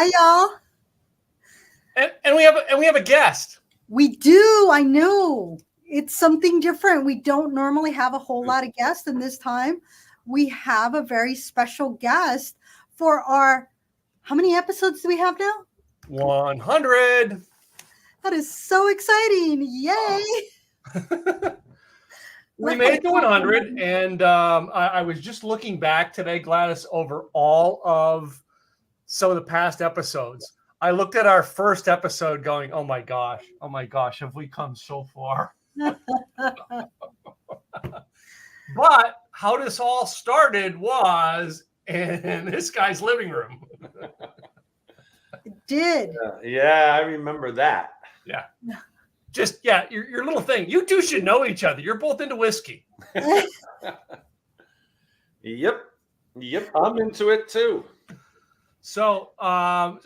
Hi, y'all. And we have a guest. We do. I know. It's something different. We don't normally have a whole lot of guests, and this time we have a very special guest for our. How many episodes do we have now? 100. That is so exciting! Yay! We made it to 100, and I was just looking back today, Gladys, over all of some of the past episodes. I looked at our first episode going, oh my gosh, have we come so far? But how this all started was in this guy's living room. It did. Yeah, I remember that. Yeah. Just, your little thing. You two should know each other. You're both into whiskey. Yep. I'm into it too. So, I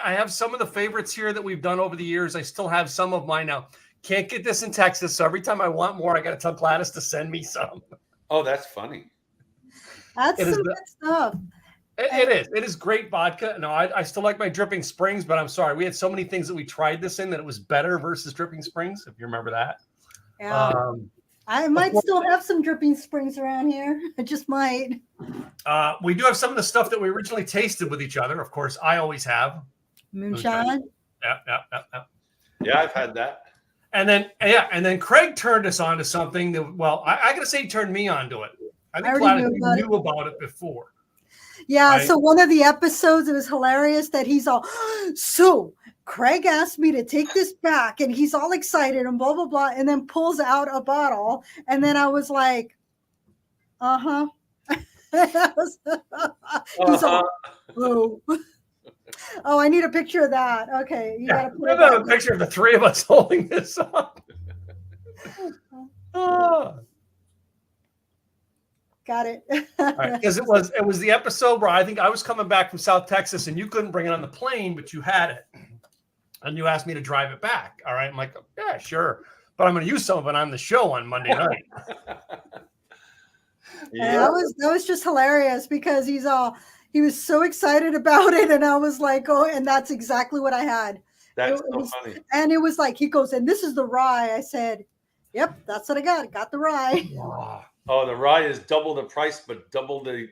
have some of the favorites here that we've done over the years. I still have some of mine now. Can't get this in Texas, so every time I want more, I got to tell Gladys to send me some. Oh, that's funny. That's some good stuff. It is. It is great vodka. No, I still like my Dripping Springs, but I'm sorry. We had so many things that we tried this in that it was better versus Dripping Springs, if you remember that. Yeah. I might still have some Dripping Springs around here. I just might. We do have some of the stuff that we originally tasted with each other. Of course, I always have. Moonshine. Yeah, I've had that. And then Craig turned us on to something that, well, I got to say he turned me on to it. I think Gladys knew about it before. Yeah, right? So one of the episodes, it was hilarious that he's all, so Craig asked me to take this back, and he's all excited and blah, blah, blah, and then pulls out a bottle. And then I was like, uh-huh. He's all, oh. Oh, I need a picture of that. Okay. You gotta put a picture of the three of us holding this up. Got it. Because it was the episode where I think I was coming back from South Texas and you couldn't bring it on the plane, but you had it. And you asked me to drive it back. All right. I'm like, yeah, sure. But I'm going to use some of it on the show on Monday night. Yeah. That was just hilarious because he was so excited about it. And I was like, oh, and that's exactly what I had. That's funny. And it was like, he goes, and this is the rye. I said, yep, that's what I got. Got the rye. Oh, the rye is double the price, but double the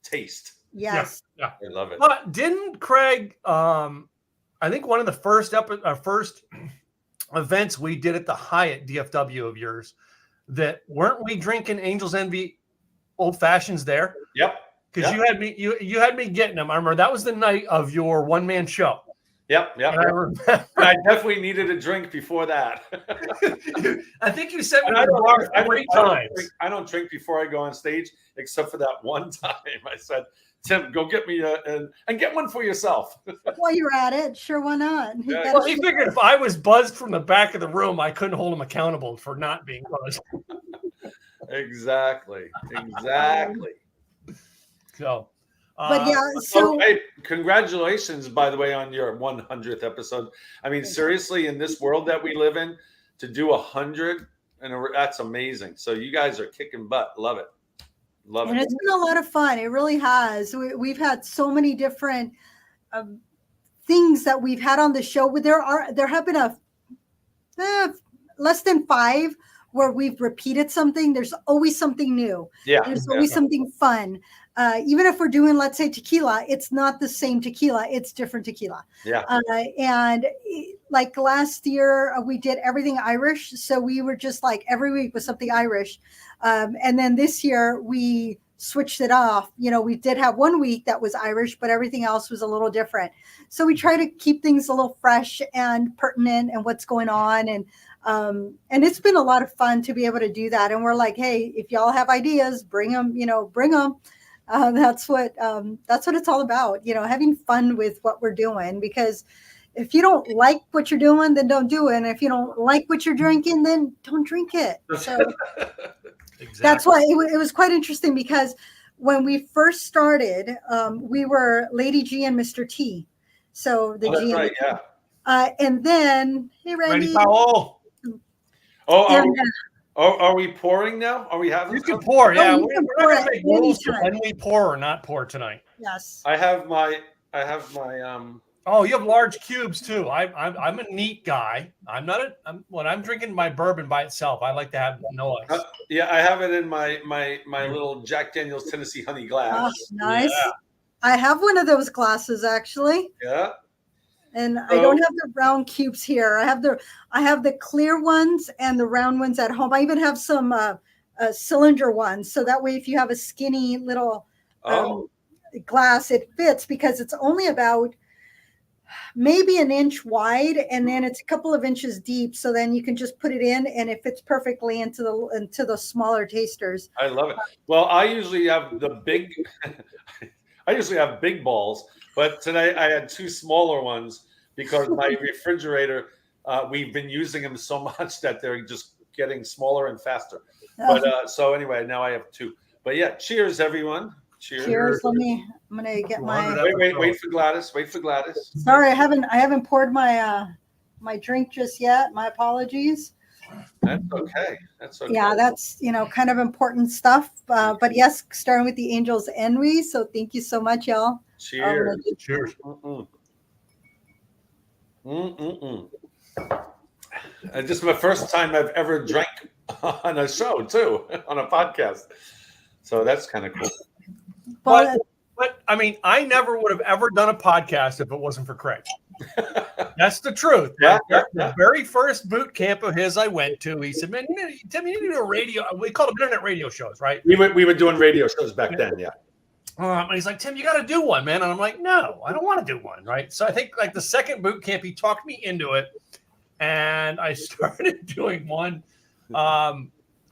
taste. Yes. Yeah. I love it. But didn't Craig, I think one of the first events we did at the Hyatt DFW of yours, that weren't we drinking Angel's Envy old fashions there? Yep. Because you had me getting them. I remember that was the night of your one-man show. Yep. And I definitely needed a drink before that. I think you said I don't drink before I go on stage, except for that one time. I said, Tim, go get me and get one for yourself. While you're at it, sure, why not? Yeah. Well, he figured if I was buzzed from the back of the room, I couldn't hold him accountable for not being buzzed. Exactly. So. But yeah, so hey, congratulations, by the way, on your 100th episode. I mean, seriously, in this world that we live in, to do 100, and that's amazing. So you guys are kicking butt. Love it. And it's been a lot of fun. It really has. We've had so many different things that we've had on the show. There have been less than 5 where we've repeated something. There's always something new. Yeah. There's always something fun. Even if we're doing, let's say, tequila, it's not the same tequila. It's different tequila. Yeah. And like last year, we did everything Irish. So we were just like every week was something Irish. And then this year we switched it off. You know, we did have one week that was Irish, but everything else was a little different. So we try to keep things a little fresh and pertinent and what's going on. And it's been a lot of fun to be able to do that. And we're like, hey, if y'all have ideas, bring them. That's what it's all about, having fun with what we're doing, because if you don't like what you're doing, then don't do it. And if you don't like what you're drinking, then don't drink it. So Exactly. That's why it was quite interesting, because when we first started, we were Lady G and Mr. T. So the G. Right, yeah. And then, hey, Randy. Are we pouring now? Are we having? You can pour, yeah. We're can not pour going to make rules anytime. when we pour or not pour tonight. Yes. I have my I have my Oh, you have large cubes too. I'm a neat guy. I'm not when I'm drinking my bourbon by itself, I like to have no ice. yeah, I have it in my little Jack Daniel's Tennessee honey glass. Nice. Yeah. I have one of those glasses actually. Yeah. And I don't have the round cubes here. I have the clear ones and the round ones at home. I even have some cylinder ones, so that way if you have a skinny little glass, it fits because it's only about maybe an inch wide, and then it's a couple of inches deep. So then you can just put it in, and it fits perfectly into the smaller tasters. I love it. Well, I usually have I usually have big balls, but today I had two smaller ones because my refrigerator, we've been using them so much that they're just getting smaller and faster. But so anyway, now I have two. But yeah, cheers, everyone. Cheers. I'm gonna get my. Wait for Gladys. Wait for Gladys. Sorry, I haven't poured my my drink just yet. My apologies. That's okay. That's okay. Yeah, that's kind of important stuff. But yes, starting with the Angels Envy. So thank you so much, y'all. Cheers. Cheers. This is my first time I've ever drank on a show too, on a podcast. So that's kind of cool. But I mean, I never would have ever done a podcast if it wasn't for Craig. That's the truth. The very first boot camp of his I went to, he said, "Man, Tim, you need to do a radio." We called them internet radio shows, right? We were doing radio shows back then, yeah. And he's like, "Tim, you got to do one, man." And I'm like, "No, I don't want to do one." Right. So I think like the second boot camp, he talked me into it, and I started doing one.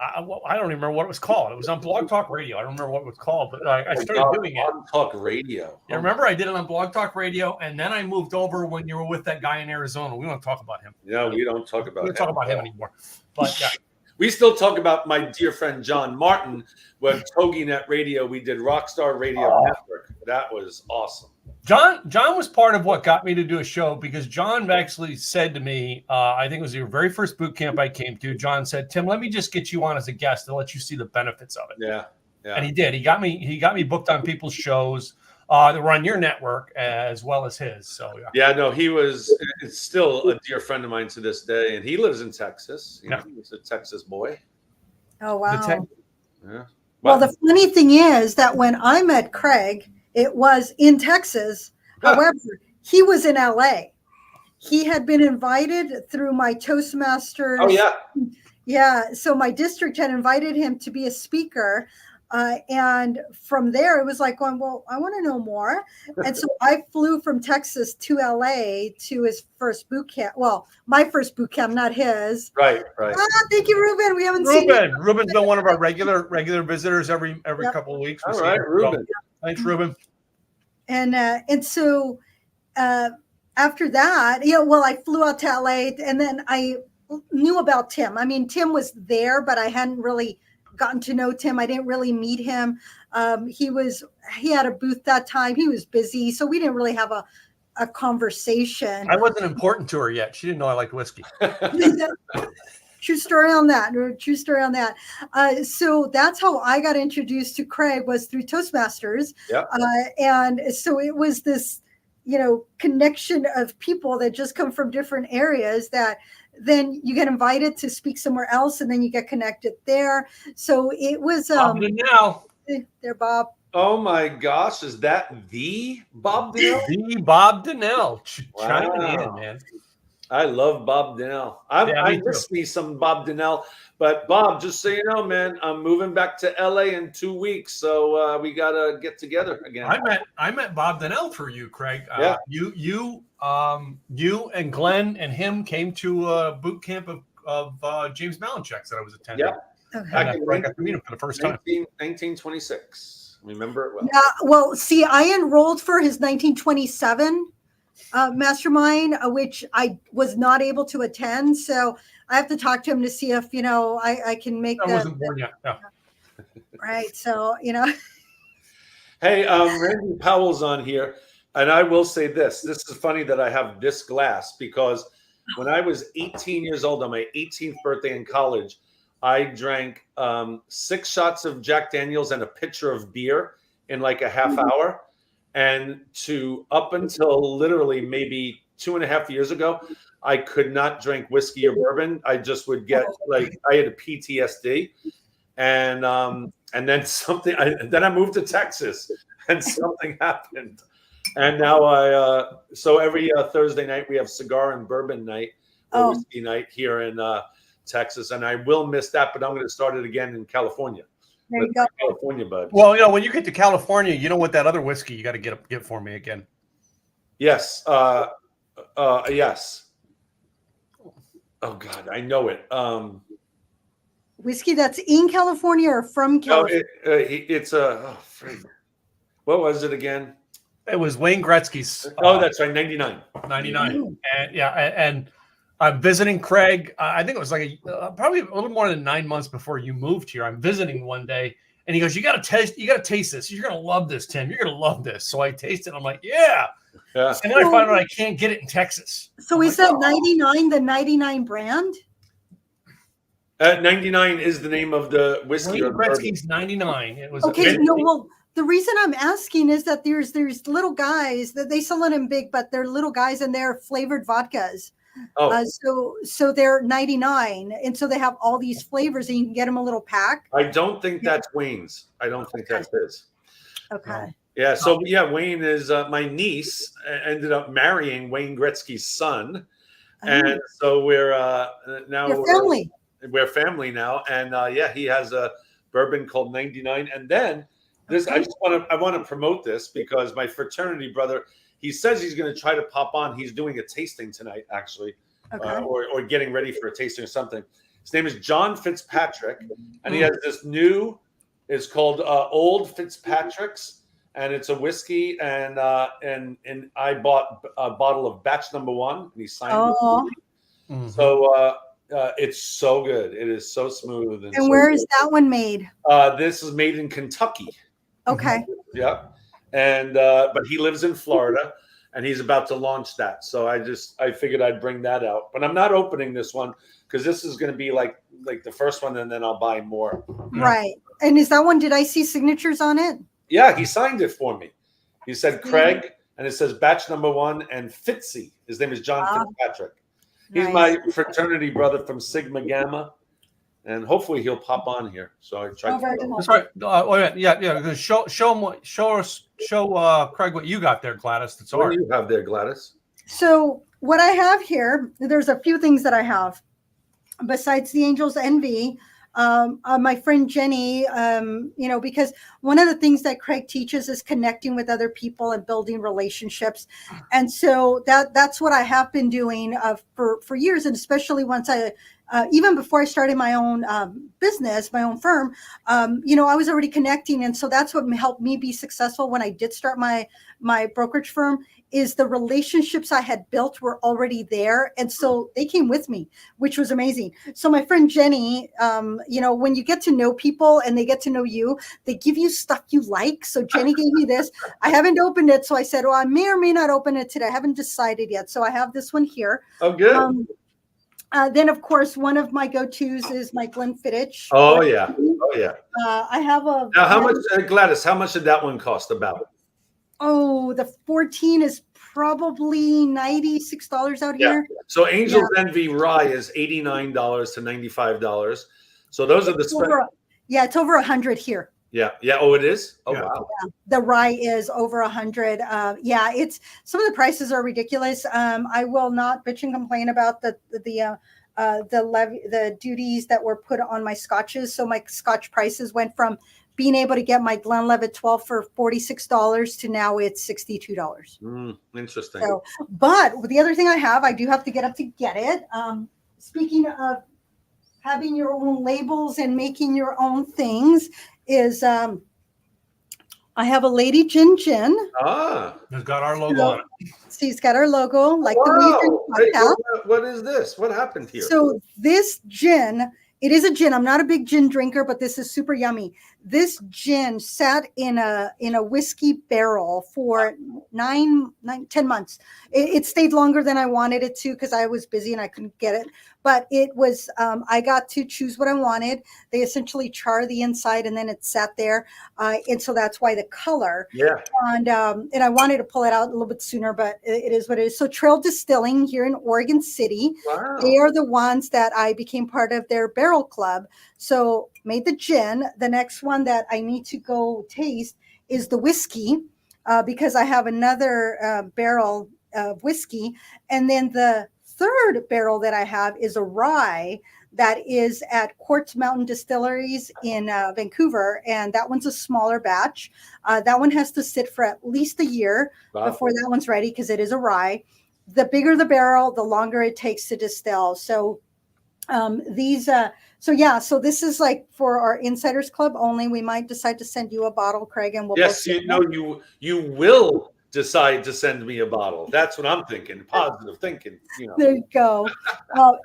I don't even remember what it was called. It was on Blog Talk Radio. I don't remember what it was called, but I started doing it. Blog Talk Radio. Yeah, remember I did it on Blog Talk Radio, and then I moved over when you were with that guy in Arizona. We don't talk about him. No, we don't talk about him. We don't talk about him anymore. But yeah. We still talk about my dear friend John Martin with TogiNet Radio. We did Rockstar Radio Network. That was awesome. John was part of what got me to do a show because John actually said to me, I think it was your very first boot camp I came to. John said, "Tim, let me just get you on as a guest and let you see the benefits of it." Yeah. And he did. He got me booked on people's shows that were on your network as well as his. So yeah, no, it's still a dear friend of mine to this day, and he lives in Texas. He's a Texas boy. Oh wow. Yeah. Well, the funny thing is that when I met Craig, it was in Texas. However, he was in LA. He had been invited through my Toastmasters. Oh, yeah. Yeah. So my district had invited him to be a speaker. And from there, it was like going, well, I want to know more. And so I flew from Texas to LA to his first boot camp. Well, my first boot camp, not his. Right. Thank you, Ruben. We haven't seen you. Ruben's been one of our regular visitors every couple of weeks. All right, Ruben. Thanks, Ruben. And so after that, I flew out to LA, and then I knew about Tim. I mean, Tim was there, but I hadn't really gotten to know Tim. I didn't really meet him. He had a booth that time. He was busy, so we didn't really have a conversation. I wasn't important to her yet. She didn't know I liked whiskey. True story on that. So that's how I got introduced to Craig, was through Toastmasters. Yeah. And so it was this, connection of people that just come from different areas that then you get invited to speak somewhere else, and then you get connected there. So it was Bob Donnell. There, Bob. Oh my gosh, is that the Bob Donnell? The Bob Donnell. Chiming in, man. I love Bob Donnell. I miss me some Bob Donnell. But Bob, just so you know, man, I'm moving back to LA in 2 weeks, so we gotta get together again. I met Bob Donnell through you, Craig. Yeah. You and Glenn and him came to a boot camp of James Malinchek's that I was attending. Yeah. Okay. I got to meet him for the first time. 1926. Remember it well. Yeah. Well, see, I enrolled for his 1927 mastermind, which I was not able to attend. So I have to talk to him to see if, I can make I wasn't born yet. No. Right. So, Hey, Randy Powell's on here. And I will say this. This is funny that I have this glass because when I was 18 years old on my 18th birthday in college, I drank 6 shots of Jack Daniels and a pitcher of beer in like a half hour. And up until literally maybe 2.5 years ago, I could not drink whiskey or bourbon. I just would get like, I had a PTSD. And then then I moved to Texas and something happened. And now so every Thursday night we have cigar and bourbon night or whiskey night here in Texas. And I will miss that, but I'm going to start it again in California. There you go. California, bud. Well, when you get to California, you know what that other whiskey you got to get for me again. Yes. Yes. Oh God, I know it. Whiskey that's in California or from California? No, it's what was it again? It was Wayne Gretzky's. That's right, 99. 99. And and I'm visiting Craig. I think it was like probably a little more than 9 months before you moved here. I'm visiting one day, and he goes, "You got to taste this. You're gonna love this, Tim. You're gonna love this." So I tasted it. I'm like, "Yeah." And then I found out I can't get it in Texas. So is that 99 the 99 brand? 99 is the name of the whiskey. Wayne Gretzky's 99. It was the reason I'm asking is that there's little guys that they sell it in big, but they're little guys and they're flavored vodkas. So they're 99, and so they have all these flavors, and you can get them a little pack. I don't think that's Wayne's. I don't think that's his. Okay. Yeah. So Wayne is my niece. Ended up marrying Wayne Gretzky's son, and so we're now family. We're family now, and he has a bourbon called 99, and then this. I want to promote this because my fraternity brother. He says he's going to try to pop on. He's doing a tasting tonight, actually, or getting ready for a tasting or something. His name is John Fitzpatrick, and he has this new. It's called Old Fitzpatrick's, and it's a whiskey. And I bought a bottle of batch number 1, and he signed it. Mm-hmm. So it's so good. It is so smooth. And where is that one made? This is made in Kentucky. Okay. Yeah. And but he lives in Florida, and he's about to launch that. So I figured I'd bring that out, but I'm not opening this one because this is going to be like the first one, and then I'll buy more. Right. And is that one? Did I see signatures on it? Yeah, he signed it for me. He said Craig, and it says batch number 1 and Fitzy. His name is John Fitzpatrick. He's my fraternity brother from Sigma Gamma. And hopefully he'll pop on here. So I tried. That's right. Yeah. Show Craig what you got there, Gladys. That's all. What do you have there, Gladys? So what I have here, there's a few things that I have besides the Angel's Envy. My friend Jenny, because one of the things that Craig teaches is connecting with other people and building relationships. And so that's what I have been doing for years. And especially once even before I started my own business, my own firm, I was already connecting. And so that's what helped me be successful when I did start my brokerage firm, is the relationships I had built were already there. And so they came with me, which was amazing. So my friend Jenny, when you get to know people and they get to know you, they give you stuff you like. So Jenny gave me this. I haven't opened it. So I said, I may or may not open it today. I haven't decided yet. So I have this one here. Oh, good. Then, of course, one of my go-tos is my Glenfiddich. Oh, yeah. I have a... Now, how much, Gladys, how much did that one cost about? Oh, the 14 is probably $96 out here. So Angel's Envy Rye is $89 to $95. So those are the... it's over 100 here. Yeah. Oh, it is? Oh, wow. Yeah. The rye is over 100. It's some of the prices are ridiculous. I will not bitch and complain about the duties that were put on my scotches. So my scotch prices went from being able to get my Glenlivet 12 for $46 to now it's $62. Interesting. So, but the other thing I do have to get up to get it. Speaking of having your own labels and making your own things, is I have a Lady Gin. It's got our logo on it. So it's got our logo, like wow. the way what is this? What happened here? So this gin It is a gin. I'm not a big gin drinker, but this is super yummy. This gin sat in a whiskey barrel for 10 months. It stayed longer than I wanted it to because I was busy and I couldn't get it. But it was, I got to choose what I wanted. They essentially char the inside and then it sat there. And so that's why the color. Yeah. And I wanted to pull it out a little bit sooner, but it is what it is. So Trail Distilling here in Oregon City, Wow. they are the ones that I became part of their barrel club. So made the gin. The next one that I need to go taste is the whiskey because I have another barrel of whiskey. And then the third barrel that I have is a rye that is at Quartz Mountain Distilleries in Vancouver. And that one's a smaller batch. That one has to sit for at least a year before that one's ready because it is a rye. The bigger the barrel, the longer it takes to distill. So so this is like for our Insiders Club only. We might decide to send you a bottle, Craig, and we'll. Yes, you will decide to send me a bottle. That's what I'm thinking. Positive thinking. There you go.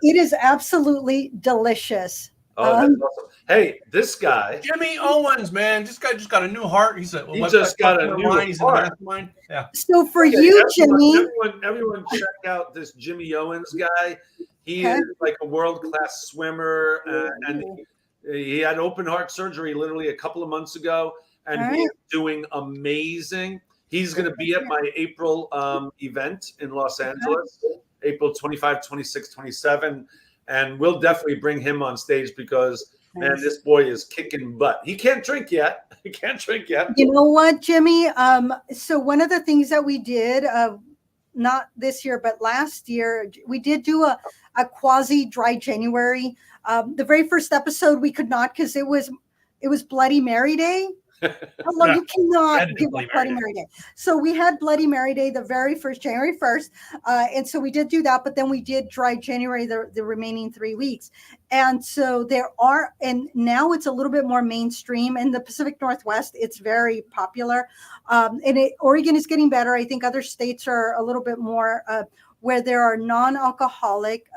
It is absolutely delicious. Oh, that's awesome. Hey, this guy, Jimmy Owens, man, this guy just got a new heart. He's a he just got a new he's in the heart. mastermind. Yeah. So for you, Jimmy, everyone, check out this Jimmy Owens guy. He is like a world-class swimmer, and he had open heart surgery literally a couple of months ago, and he's doing amazing. He's going to be at my April event in Los Angeles, April 25, 26, 27, and we'll definitely bring him on stage because, man, this boy is kicking butt. He can't drink yet. You know what, Jimmy? So one of the things that we did, not this year, but last year, we did do a quasi dry January. The very first episode we could not because it was Bloody Mary Day. Hello, you cannot give up Bloody Mary Day. So we had Bloody Mary Day the very first, January 1st. And so we did do that, but then we did dry January the remaining 3 weeks. And so and now it's a little bit more mainstream in the Pacific Northwest. It's very popular. Oregon is getting better. I think other states are a little bit more where there are non-alcoholic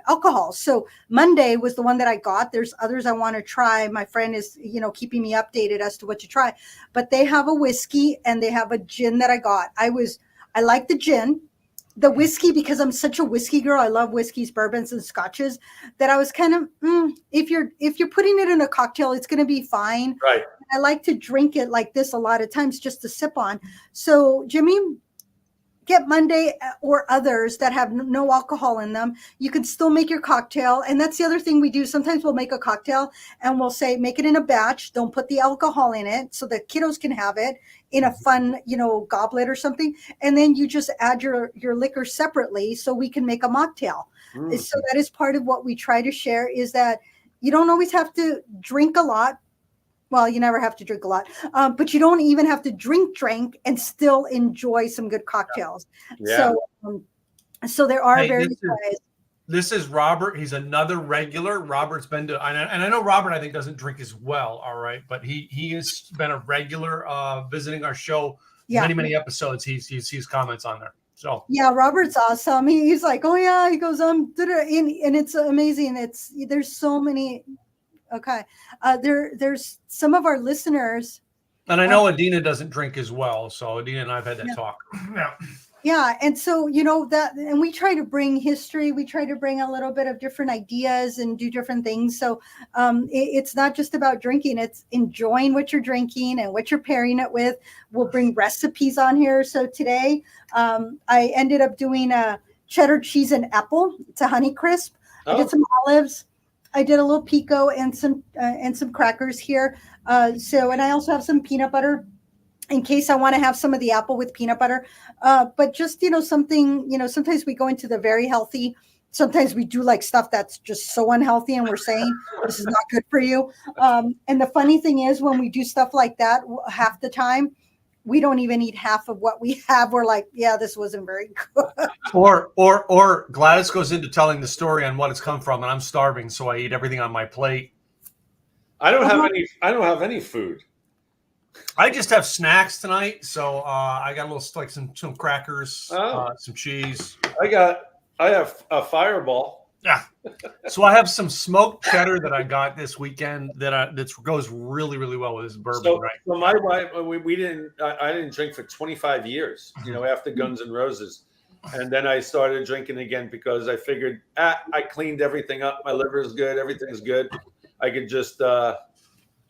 alcohol. So Monday was the one that I got. There's others I want to try. My friend is, keeping me updated as to what to try, but they have a whiskey and they have a gin that I got. I like the gin, the whiskey, because I'm such a whiskey girl. I love whiskeys, bourbons, and scotches that I was kind of, if you're putting it in a cocktail, it's going to be fine. Right. I like to drink it like this a lot of times just to sip on. So Jimmy, get Monday or others that have no alcohol in them. You can still make your cocktail. And that's the other thing we do. Sometimes we'll make a cocktail and we'll say, make it in a batch. Don't put the alcohol in it so the kiddos can have it in a fun, goblet or something. And then you just add your liquor separately so we can make a mocktail. So that is part of what we try to share is that you don't always have to drink a lot. Well, you never have to drink a lot, but you don't even have to drink and still enjoy some good cocktails. Yeah. So there are various ways. This is Robert. He's another regular. Robert's been to, and I know Robert, I think, doesn't drink as well. All right. But he has been a regular visiting our show many episodes. He's comments on there. So yeah, Robert's awesome. He's like, oh yeah, he goes, and it's amazing. There's so many. Okay. There's some of our listeners. And I know Adina doesn't drink as well. So Adina and I've had that talk. Yeah. And so, and we try to bring history. We try to bring a little bit of different ideas and do different things. So it's not just about drinking. It's enjoying what you're drinking and what you're pairing it with. We'll bring recipes on here. So today I ended up doing a cheddar cheese and apple. It's a honey crisp. I did some olives. I did a little pico and some crackers here. And I also have some peanut butter in case I want to have some of the apple with peanut butter. But just, something, sometimes we go into the very healthy. Sometimes we do like stuff that's just so unhealthy and we're saying this is not good for you. And the funny thing is when we do stuff like that, half the time, we don't even eat half of what we have. We're like, yeah, this wasn't very good. Or Gladys goes into telling the story on what it's come from, and I'm starving, so I eat everything on my plate. I don't have any food. I just have snacks tonight, so I got a little like some crackers, some cheese. I have a Fireball. Yeah. So I have some smoked cheddar that I got this weekend that goes really, really well with this bourbon, So, right? so my wife, we didn't. I didn't drink for 25 years. After Guns N' Roses, and then I started drinking again because I figured I cleaned everything up. My liver is good. Everything's good. I could just.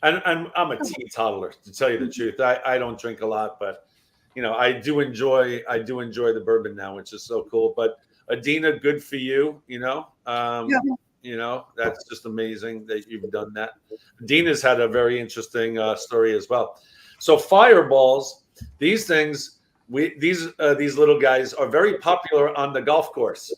And I'm a teetotaler, to tell you the truth. I don't drink a lot, but I do enjoy the bourbon now, which is so cool. But Adina, good for you. That's just amazing that you've done that. Adina's had a very interesting story as well. So fireballs, these things, these little guys are very popular on the golf course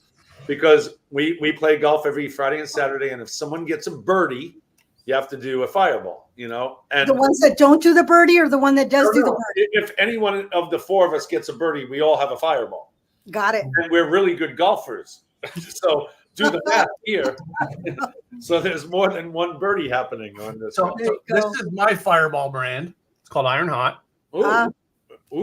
because we play golf every Friday and Saturday, and if someone gets a birdie, you have to do a fireball. And the ones that don't do the birdie, or the one that does do the birdie? If any one of the four of us gets a birdie, we all have a fireball. Got it. And we're really good golfers. So do the math here. So there's more than one birdie happening on this. So this is my fireball brand. It's called Iron Hot. Ooh.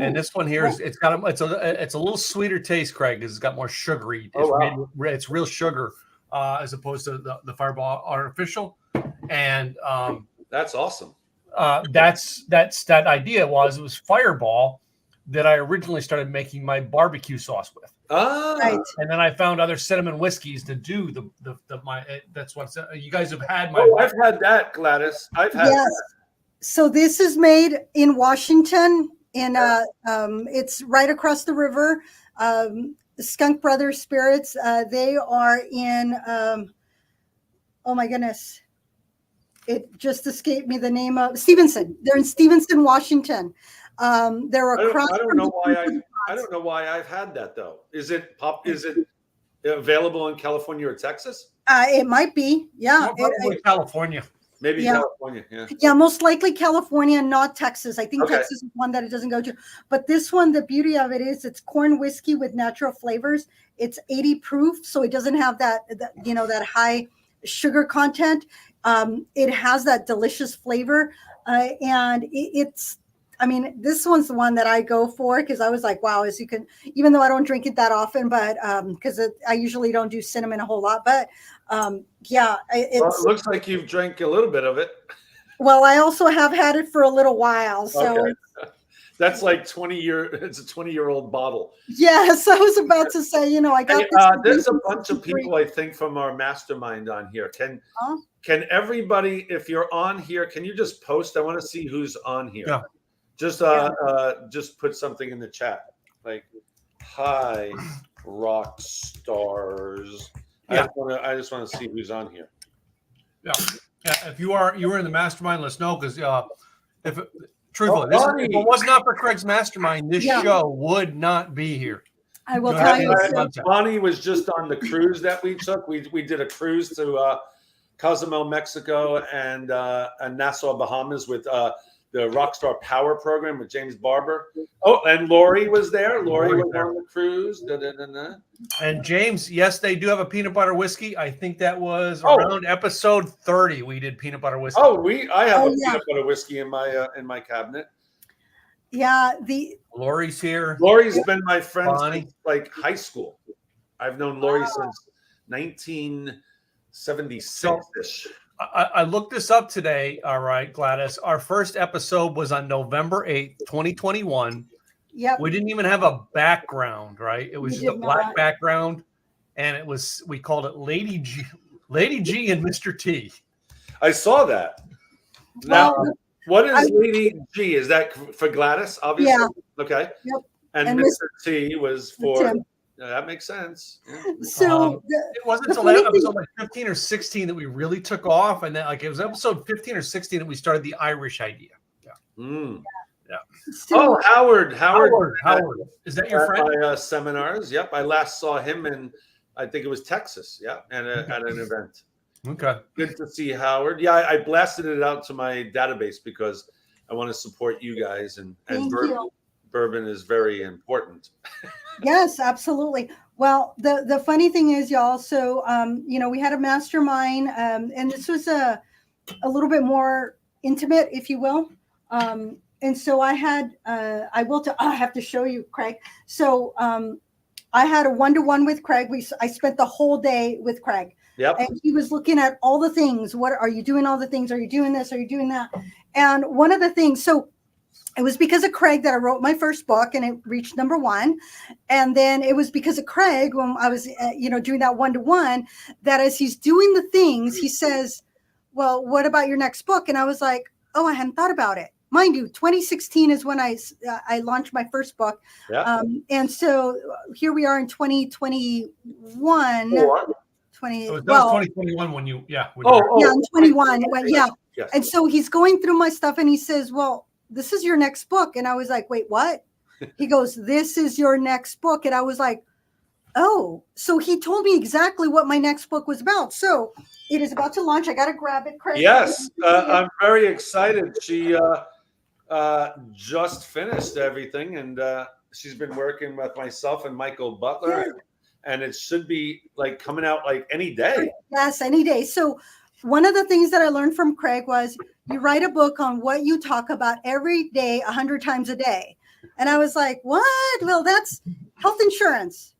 And this one here it's a little sweeter taste, Craig, because it's got more sugary. It's real sugar as opposed to the Fireball Artificial. And that's awesome. That idea was Fireball that I originally started making my barbecue sauce with. Right. And then I found other cinnamon whiskeys to do that's what you guys have had. I've had that, Gladys. I've had that. So this is made in Washington, it's right across the river. Skunk Brothers Spirits. They are in oh my goodness. It just escaped me the name of Stevenson. They're in Stevenson, Washington. They're across. I don't know why I've had that though. Is it available in California or Texas? It might be. Yeah. Probably California. Maybe California. Yeah. Yeah, most likely California, not Texas. I think Texas is one that it doesn't go to. But this one, the beauty of it is it's corn whiskey with natural flavors. It's 80 proof, so it doesn't have that high sugar content. It has that delicious flavor, and this one's the one that I go for because I was like, wow, even though I don't drink it that often, but because I usually don't do cinnamon a whole lot, but it looks like you've drank a little bit of it. Well, I also have had it for a little while, so that's like 20-year. It's a 20-year-old bottle. Yes, I was about to say, I got this. There's a bunch of people I think from our mastermind on here. Can everybody, if you're on here, can you just post? I want to see who's on here. Yeah. Just put something in the chat like, "Hi, rock stars." Yeah. I just want to see who's on here. Yeah. If you were in the mastermind, let's know because truthfully, if it was not for Craig's mastermind, this show would not be here. I will tell you. Bonnie was just on the cruise that we took. We did a cruise to Cozumel, Mexico, and Nassau, Bahamas with the Rockstar Power program with James Barber. Oh, and Lori was there. Lori was on the cruise. And James, yes, they do have a peanut butter whiskey. I think that was around episode 30. We did peanut butter whiskey. I have a peanut butter whiskey in my cabinet. Yeah, Lori's here. Lori's been my friend since like high school. I've known Lori since 1976-ish. I looked this up today. All right, Gladys. Our first episode was on November 8th, 2021. Yep. We didn't even have a background, right? It was just a black background. And we called it Lady G and Mr. T. I saw that. Now, what is Lady G? Is that for Gladys, obviously? Yeah. Okay. Yep. And Mr. T was for Tim. That makes sens. Yeah. So it wasn't until episode like 15 or 16 that we really took off, and then it was episode 15 or 16 that we started the Irish idea. Yeah. Yeah. So, Howard. Is that your friend? My seminars. Yep. I last saw him in, I think it was Texas. Yeah, at an event. Okay. Good to see Howard. Yeah, I blasted it out to my database because I want to support you guys, and bourbon is very important. Yes, absolutely. Well, the funny thing is, y'all, so, we had a mastermind, and this was a little bit more intimate, if you will. And so I had, I have to show you, Craig. So I had a 1-to-1 with Craig. I spent the whole day with Craig. Yep. And he was looking at all the things. What are you doing? All the things. Are you doing this? Are you doing that? And one of the things, so it was because of Craig that I wrote my first book and it reached #1. And then it was because of Craig when I was, doing that 1-to-1, that as he's doing the things, he says, well, what about your next book? And I was like, oh, I hadn't thought about it. Mind you, 2016 is when I launched my first book. Yeah. And so here we are in 2021. Four. That was 2021 when you, in 21. Yeah. Yes. And so he's going through my stuff and he says, well, this is your next book. And I was like, wait, what? He goes, this is your next book. And I was like, oh, so he told me exactly what my next book was about. So it is about to launch. I got to grab it, Craig. Yes, I'm very excited. She just finished everything, and she's been working with myself and Michael Butler, and it should be like coming out like any day. Yes, any day. So one of the things that I learned from Craig was you write a book on what you talk about every day, 100 times a day. And I was like, what? Well, that's health insurance.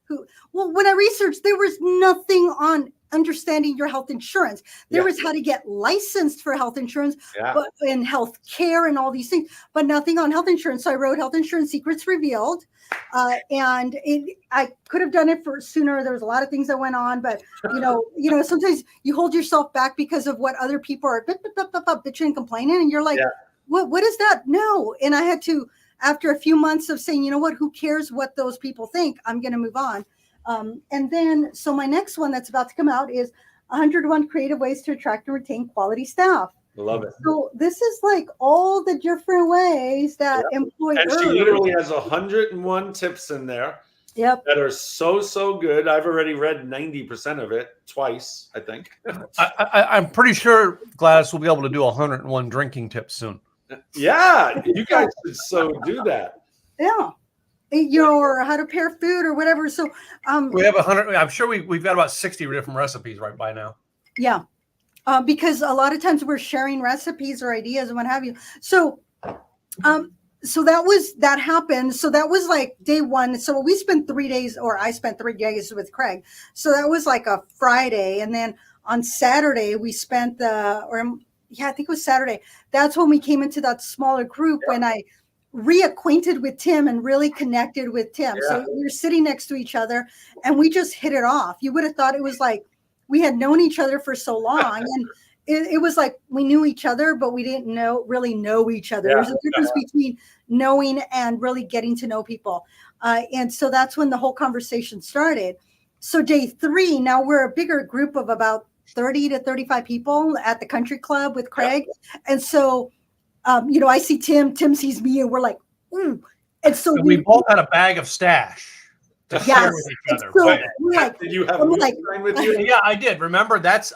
Well, when I researched, there was nothing on understanding your health insurance. There was how to get licensed for health insurance, but in health care and all these things, but nothing on health insurance. So I wrote Health Insurance Secrets Revealed. And I could have done it for sooner. There was a lot of things that went on, but sometimes you hold yourself back because of what other people are bitching and complaining. And you're like, what is that? No. And I had to, after a few months of saying, you know what, who cares what those people think? I'm going to move on. And then, so my next one that's about to come out is 101 Creative Ways to Attract and Retain Quality Staff. Love it. So this is like all the different ways that employers. And she literally has 101 tips in there. Yep. That are so good. I've already read 90% of it twice, I think. I'm pretty sure Gladys will be able to do 101 drinking tips soon. Yeah, you guys should so do that. Yeah. Or how to pair food or whatever. So we have 100. I'm sure we've got about 60 different recipes right by now. Yeah. Because a lot of times we're sharing recipes or ideas and what have you. So that happened. So that was like day one. So we spent 3 days, or I spent 3 days with Craig. So that was like a Friday. And then on Saturday we spent I think it was Saturday. That's when we came into that smaller group when I reacquainted with Tim and really connected with Tim. So we were sitting next to each other and we just hit it off. You would have thought it was like we had known each other for so long, and it was like we knew each other, but we didn't really know each other. There's a difference between knowing and really getting to know people. And so that's when the whole conversation started. So day 3, now we're a bigger group of about 30 to 35 people at the country club with Craig. And so I see Tim sees me, and we're like, ooh. And so we both had a bag of stash to share with each other. So we're like, did you have moonshine with you? Yeah, I did. Remember, that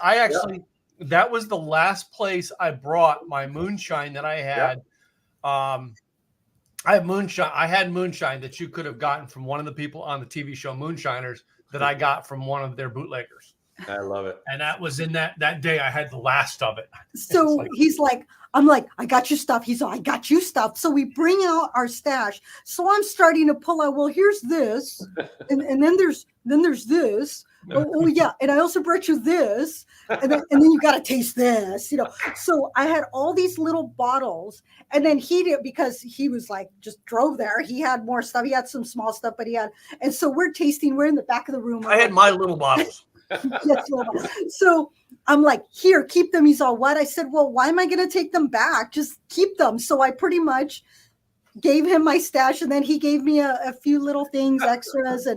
was the last place I brought my moonshine that I had. I had moonshine that you could have gotten from one of the people on the TV show Moonshiners that I got from one of their bootleggers. I love it. And that was in that day I had the last of it. So he's like, I'm like, I got your stuff. He's like, I got you stuff. So we bring out our stash. So I'm starting to pull out, well, here's this. And then there's this. Oh yeah. And I also brought you this. And then you got to taste this, So I had all these little bottles, and then he did, because he was like, just drove there. He had more stuff. He had some small stuff, but and so we're in the back of the room. I had my little bottles. Yes, so I'm like, here, keep them. He's all, what? I said, well, why am I going to take them back? Just keep them. So I pretty much gave him my stash, and then he gave me a few little things, extras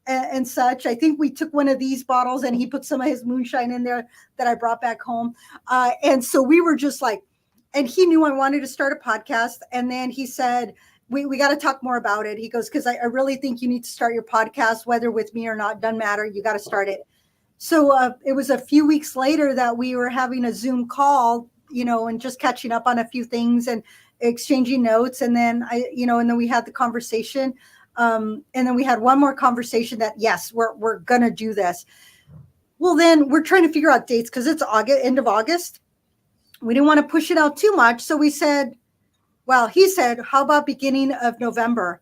and such. I think we took one of these bottles and he put some of his moonshine in there that I brought back home. And so we were just like, and he knew I wanted to start a podcast. And then he said, we got to talk more about it. He goes, because I really think you need to start your podcast, whether with me or not, doesn't matter. You got to start it. So it was a few weeks later that we were having a Zoom call, and just catching up on a few things and exchanging notes. And then and then we had the conversation. And then we had one more conversation that, yes, we're going to do this. Well, then we're trying to figure out dates because it's end of August. We didn't want to push it out too much. So we said, he said, how about beginning of November?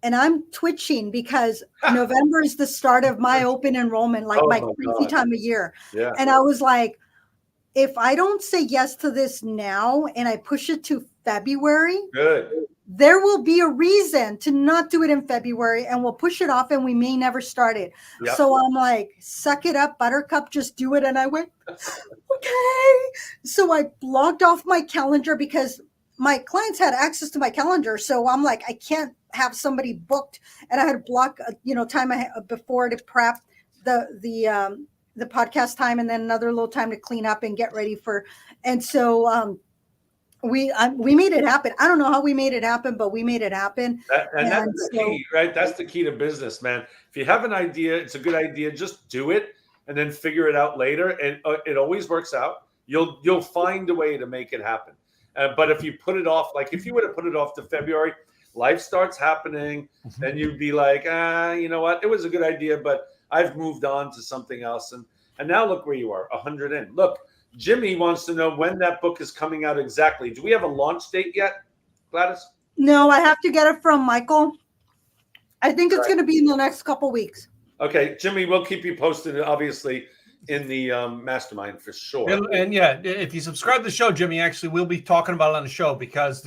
and I'm twitching because November is the start of my open enrollment, like my crazy time of year. Yeah. And I was like, if I don't say yes to this now and I push it to February, there will be a reason to not do it in February, and we'll push it off and we may never start it. Yep. So I'm like, suck it up, Buttercup, just do it. And I went, okay. So I blocked off my calendar because my clients had access to my calendar. So I'm like, I can't have somebody booked, and I had to block, time before to prep the podcast time, and then another little time to clean up and get ready for. And so we made it happen. I don't know how we made it happen, but we made it happen. And that's the key, right? That's the key to business, man. If you have an idea, it's a good idea. Just do it and then figure it out later. And it always works out. You'll find a way to make it happen. But if you put it off, like if you would have put it off to February, life starts happening. Then you'd be like, you know what? It was a good idea, but I've moved on to something else. And now look where you are, 100 in. Look, Jimmy wants to know when that book is coming out exactly. Do we have a launch date yet, Gladys? No, I have to get it from Michael. I think it's going to be in the next couple weeks. Okay, Jimmy, we'll keep you posted, obviously, in the mastermind for sure. And yeah, if you subscribe to the show, Jimmy, actually, we'll be talking about it on the show because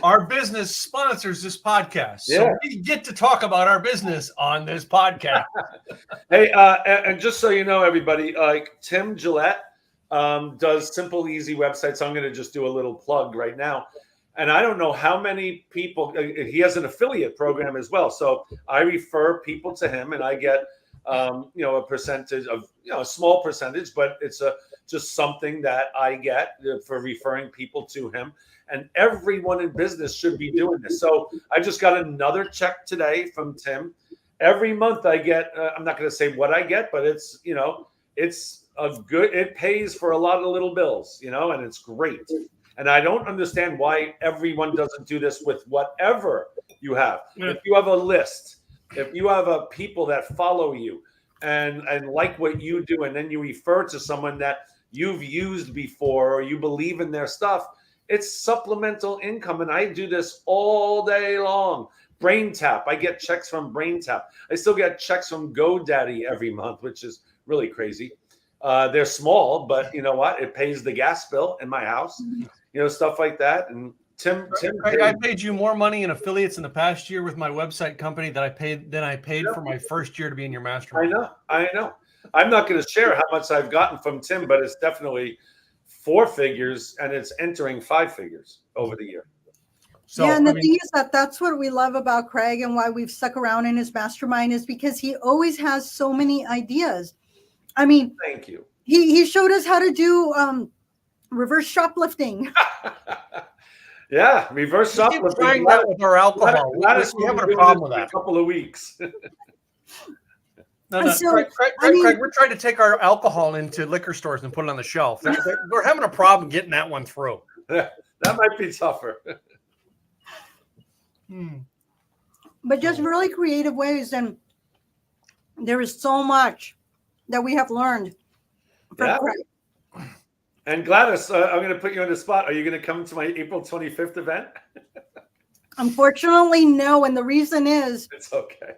our business sponsors this podcast. So we get to talk about our business on this podcast. Hey, and just so you know, everybody, Tim Gillette does simple, easy websites. I'm going to just do a little plug right now. And I don't know how many people, he has an affiliate program as well. So I refer people to him and I get, a percentage of, a small percentage, but it's just something that I get for referring people to him. And everyone in business should be doing this. So I just got another check today from Tim. Every month I get, I'm not going to say what I get, but it's, it pays for a lot of little bills, and it's great. And I don't understand why everyone doesn't do this with whatever you have. If you have a list, if you have people that follow you and like what you do, and then you refer to someone that you've used before or you believe in their stuff, it's supplemental income. And I do this all day long. BrainTap. I get checks from BrainTap. I still get checks from GoDaddy every month, which is really crazy. They're small, but you know what? It pays the gas bill in my house, stuff like that. And Tim, I paid you more money in affiliates in the past year with my website company than I paid for my first year to be in your mastermind. I know. I'm not going to share how much I've gotten from Tim, but it's definitely 4 figures, and it's entering 5 figures over the year. So, yeah, and the thing is that's what we love about Craig and why we've stuck around in his mastermind is because he always has so many ideas. I mean, thank you. He showed us how to do reverse shoplifting. Yeah, reverse shoplifting. Trying that with our alcohol. We having a problem with that. A couple of weeks. No. So, Craig, we're trying to take our alcohol into liquor stores and put it on the shelf. We're having a problem getting that one through. That might be tougher. But just really creative ways, and there is so much that we have learned from Craig. And Gladys, I'm going to put you on the spot. Are you going to come to my April 25th event? Unfortunately, no. And the reason is, it's okay.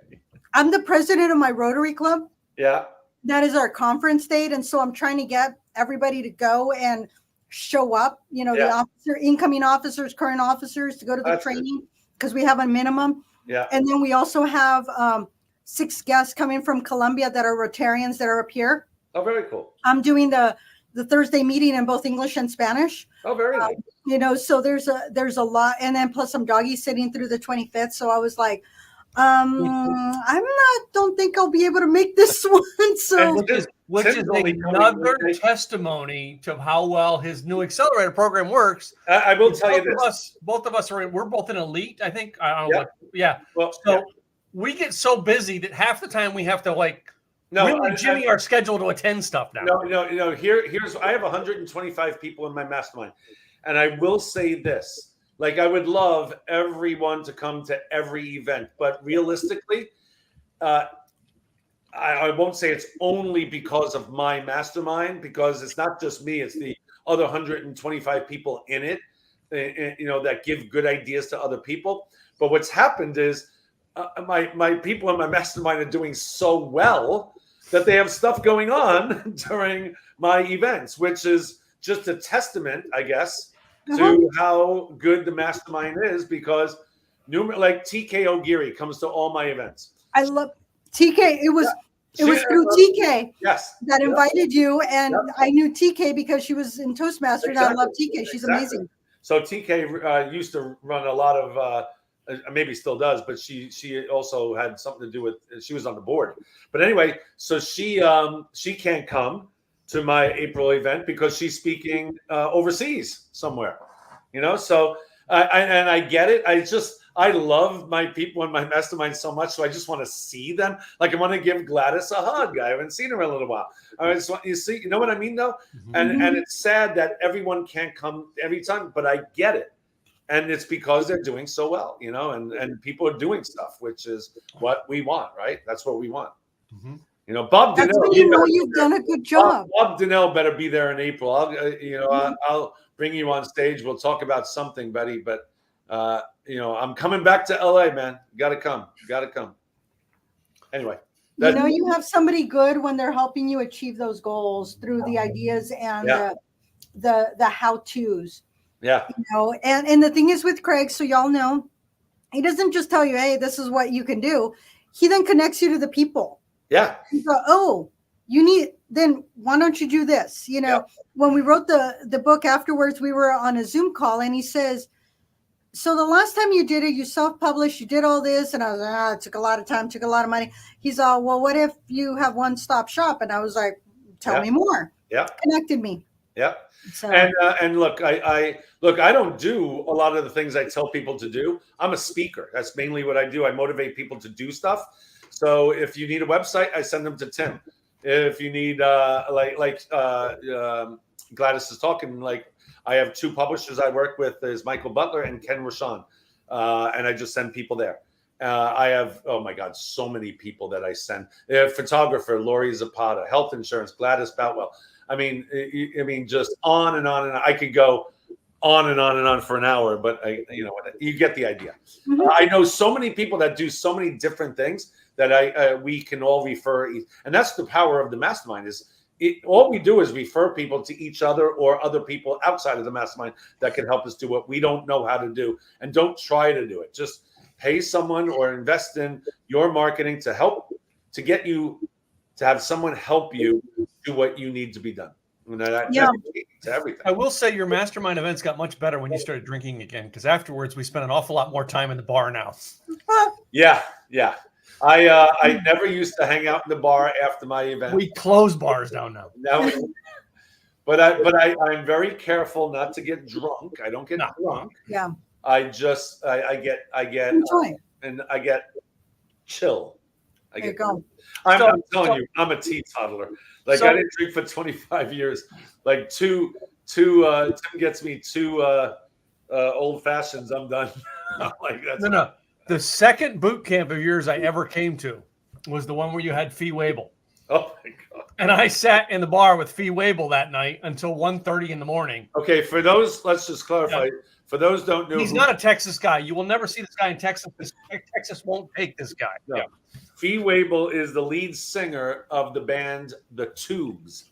I'm the president of my Rotary Club. Yeah. That is our conference date. And so I'm trying to get everybody to go and show up, the incoming officers, current officers to go to the training because we have a minimum. Yeah. And then we also have 6 guests coming from Colombia that are Rotarians that are up here. Oh, very cool. I'm doing the Thursday meeting in both English and Spanish. Oh, very nice. So there's a lot. And then plus some doggy sitting through the 25th. So I was like, don't think I'll be able to make this one. So which is another testimony to how well his new accelerator program works. I will tell you this. Both of us we're both in elite, I think. I don't know what, we get so busy that half the time we have to Jimmy our schedule to attend stuff now. No. Here's I have 125 people in my mastermind. And I will say this. I would love everyone to come to every event, but realistically, I won't say it's only because of my mastermind, because it's not just me, it's the other 125 people in it, that give good ideas to other people. But what's happened is my people in my mastermind are doing so well that they have stuff going on during my events, which is just a testament, I guess, to how good the mastermind is, because like TK O'Geary comes to all my events. I love TK. It was through TK that invited you, and I knew TK because she was in Toastmasters. And I love TK. She's amazing. So TK used to run a lot of, maybe still does, but she also had something to do with, she was on the board. But anyway, so she can't come to my April event because she's speaking overseas somewhere, so I get it. I love my people in my mastermind so much, so I just want to see them. Like, I want to give Gladys a hug. I haven't seen her in a little while. I just want, you know what I mean, though? And it's sad that everyone can't come every time, but I get it. And it's because they're doing so well, and people are doing stuff, which is what we want, right? That's what we want. Bob That's Donnell, when you've done a good job. Bob Donnell better be there in April. I'll bring you on stage. We'll talk about something, Betty. But I'm coming back to LA, man. Got to come. Anyway, you have somebody good when they're helping you achieve those goals through the ideas and the how-tos. Yeah. And the thing is with Craig, so y'all know, he doesn't just tell you, hey, this is what you can do. He then connects you to the people. Yeah. You go, oh, then why don't you do this? When we wrote the book afterwards, we were on a Zoom call, and he says, so the last time you did it, you self-published, you did all this. And I was like, it took a lot of time, took a lot of money. He's all, well, what if you have one-stop shop? And I was like, tell me more. Yeah. Connected me. Yeah. So. And look, I don't do a lot of the things I tell people to do. I'm a speaker. That's mainly what I do. I motivate people to do stuff. So if you need a website, I send them to Tim. If you need Gladys is talking, like, I have two publishers I work with, is Michael Butler and Ken Rashan. And I just send people there. I have, oh my God, so many people that I send. Photographer, Lori Zapata, health insurance, Gladys Boutwell. I mean, just on and on and on. I could go on and on and on for an hour, but you get the idea. I know so many people that do so many different things that we can all refer, and that's the power of the mastermind. All we do is refer people to each other or other people outside of the mastermind that can help us do what we don't know how to do, and don't try to do it. Just pay someone or invest in your marketing to get you to have someone help you do what you need to be done. To everything. I will say your mastermind events got much better when you started drinking again, because afterwards we spent an awful lot more time in the bar now. Yeah. I never used to hang out in the bar after my event. We close bars down now. But I'm very careful not to get drunk. I don't get drunk. Yeah. I get enjoy. And I get chill. There you go. I'm telling you, I'm a teetotaler. Like, I didn't drink for 25 years. Like Tim gets me two old fashions, I'm done. I'm like, that's no. The second boot camp of yours I ever came to was the one where you had Fee Wable. Oh my God. And I sat in the bar with Fee Wable that night until 1:30 in the morning. Okay, for those, let's just clarify. Yeah. For those don't know, he's not a Texas guy. You will never see this guy in Texas. Texas won't take this guy. No. Yeah. Fee Wable is the lead singer of the band The Tubes.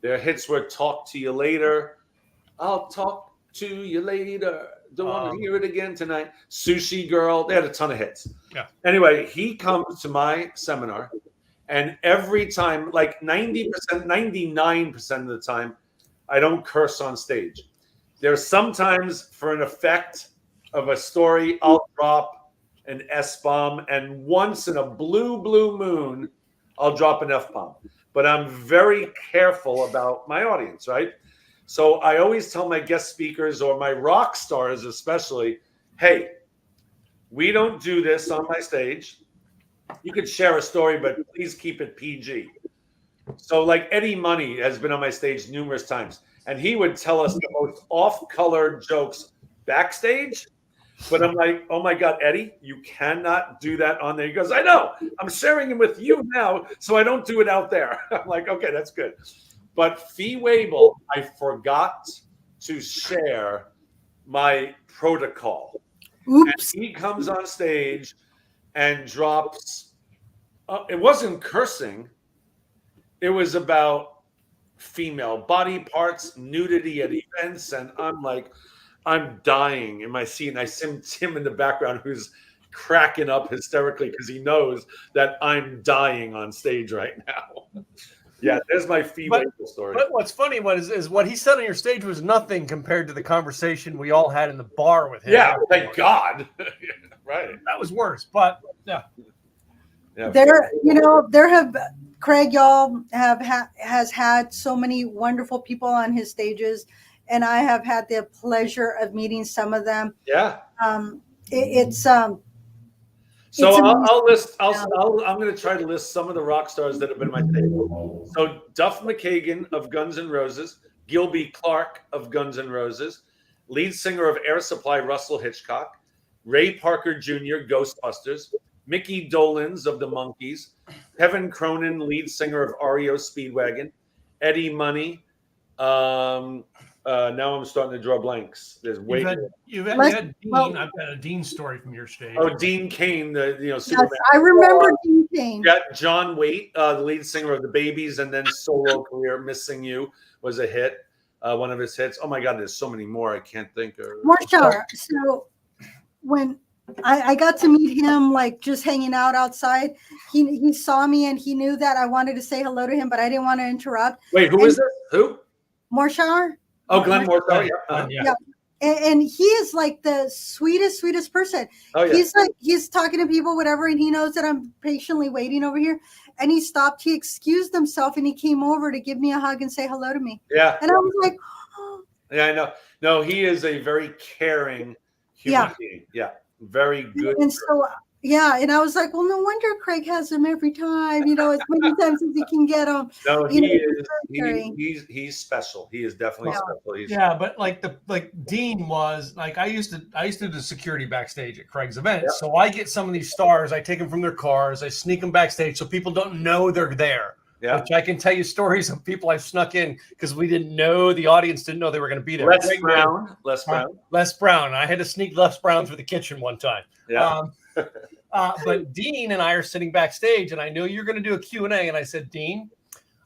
Their hits were "Talk to You Later," "I'll Talk to You Later," "Don't Want to Hear It Again Tonight," "Sushi Girl." They had a ton of hits. Yeah. Anyway, he comes to my seminar, and every time, like 90%, 99% of the time, I don't curse on stage. There's sometimes, for an effect of a story, I'll drop an S-bomb, and once in a blue moon, I'll drop an F-bomb. But I'm very careful about my audience, right? So I always tell my guest speakers, or my rock stars especially, hey, we don't do this on my stage. You could share a story, but please keep it PG. So like Eddie Money has been on my stage numerous times, and he would tell us the most off-color jokes backstage. But I'm like, oh my God, Eddie, you cannot do that on there. He goes, I know, I'm sharing it with you now, so I don't do it out there. I'm like, okay, that's good. But Fee Wable, I forgot to share my protocol. Oops. And he comes on stage, and drops. It wasn't cursing. It was about female body parts, nudity at events, and I'm like, I'm dying in my seat. And I see Tim in the background who's cracking up hysterically because he knows that I'm dying on stage right now. Yeah, there's my Fee Wakel story. But what's funny is what he said on your stage was nothing compared to the conversation we all had in the bar with him. Yeah, thank God. Right. That was worse, but yeah. There have Craig, y'all has had so many wonderful people on his stages, and I have had the pleasure of meeting some of them. Yeah. So I'm going to try to list some of the rock stars that have been my favorite. So Duff McKagan of Guns N' Roses, Gilby Clarke of Guns N' Roses, lead singer of Air Supply Russell Hitchcock, Ray Parker Jr. Ghostbusters, Mickey Dolenz of the Monkees, Kevin Cronin, lead singer of REO Speedwagon, Eddie Money. Now I'm starting to draw blanks. There's you've had Dean. Well, I've got a Dean story from your stage. Oh, Dean Cain, yes, Superman. I remember Dean Cain. Yeah, John Waite, the lead singer of the Babies, and then solo career. Missing You was a hit, one of his hits. Oh my God, there's so many more I can't think of. Marshall. So when I got to meet him, like just hanging out outside, he saw me and he knew that I wanted to say hello to him, but I didn't want to interrupt. Wait, who is this? Who? Marshall. Oh, Glenn Morshower. Yeah. And he is like the sweetest person. Oh, yeah. He's talking to people, whatever, and he knows that I'm patiently waiting over here. And he stopped, he excused himself, and he came over to give me a hug and say hello to me. Yeah. And I was like, oh. Yeah, I know. No, he is a very caring human being. Yeah. Very good. And so, yeah, and I was like, well, no wonder Craig has him every time, as many times as he can get him. No, he's special. He is definitely special. But like Dean was like, I used to do security backstage at Craig's events. Yeah. So I get some of these stars, I take them from their cars, I sneak them backstage so people don't know they're there. Yeah. Which I can tell you stories of people I've snuck in because we didn't know, the audience didn't know they were going to be there. Les Brown. I had to sneak Les Brown through the kitchen one time. Yeah. But Dean and I are sitting backstage, and I know you're going to do a Q&A, and I said, Dean,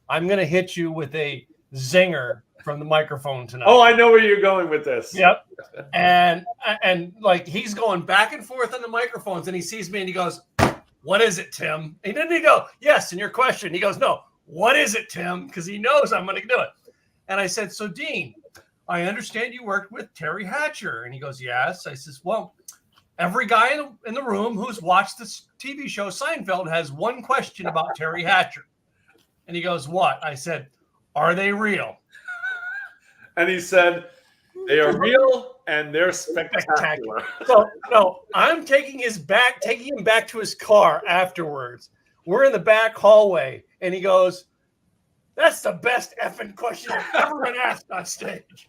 I'm going to hit you with a zinger from the microphone tonight. Oh, I know where you're going with this. Yep. And like he's going back and forth on the microphones, and he sees me, and he goes, what is it, Tim? And then he go, yes, and your question. He goes, no, what is it, Tim? Because he knows I'm going to do it. And I said, so Dean, I understand you worked with Terry Hatcher. And he goes, yes. I says, well, every guy in the room who's watched this TV show Seinfeld has one question about Terry Hatcher. And he goes, what? I said, are they real? And he said, they are real and they're spectacular. So no, I'm taking him back to his car afterwards. We're in the back hallway, and he goes, that's the best effing question I've ever been asked on stage.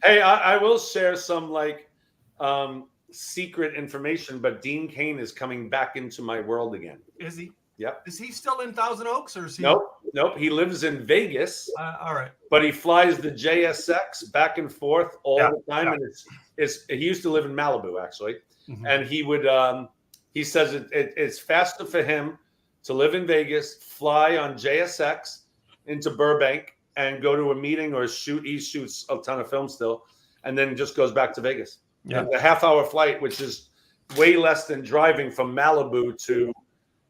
Hey, I will share some secret information, but Dean Cain is coming back into my world again. Is he? Yep. Is he still in Thousand Oaks, or is he? Nope. He lives in Vegas. All right. But he flies the JSX back and forth all the time, and he used to live in Malibu actually, and he would. He says it's faster for him to live in Vegas, fly on JSX into Burbank, and go to a meeting or shoot. He shoots a ton of film still, and then just goes back to Vegas. Yeah, a half-hour flight, which is way less than driving from Malibu to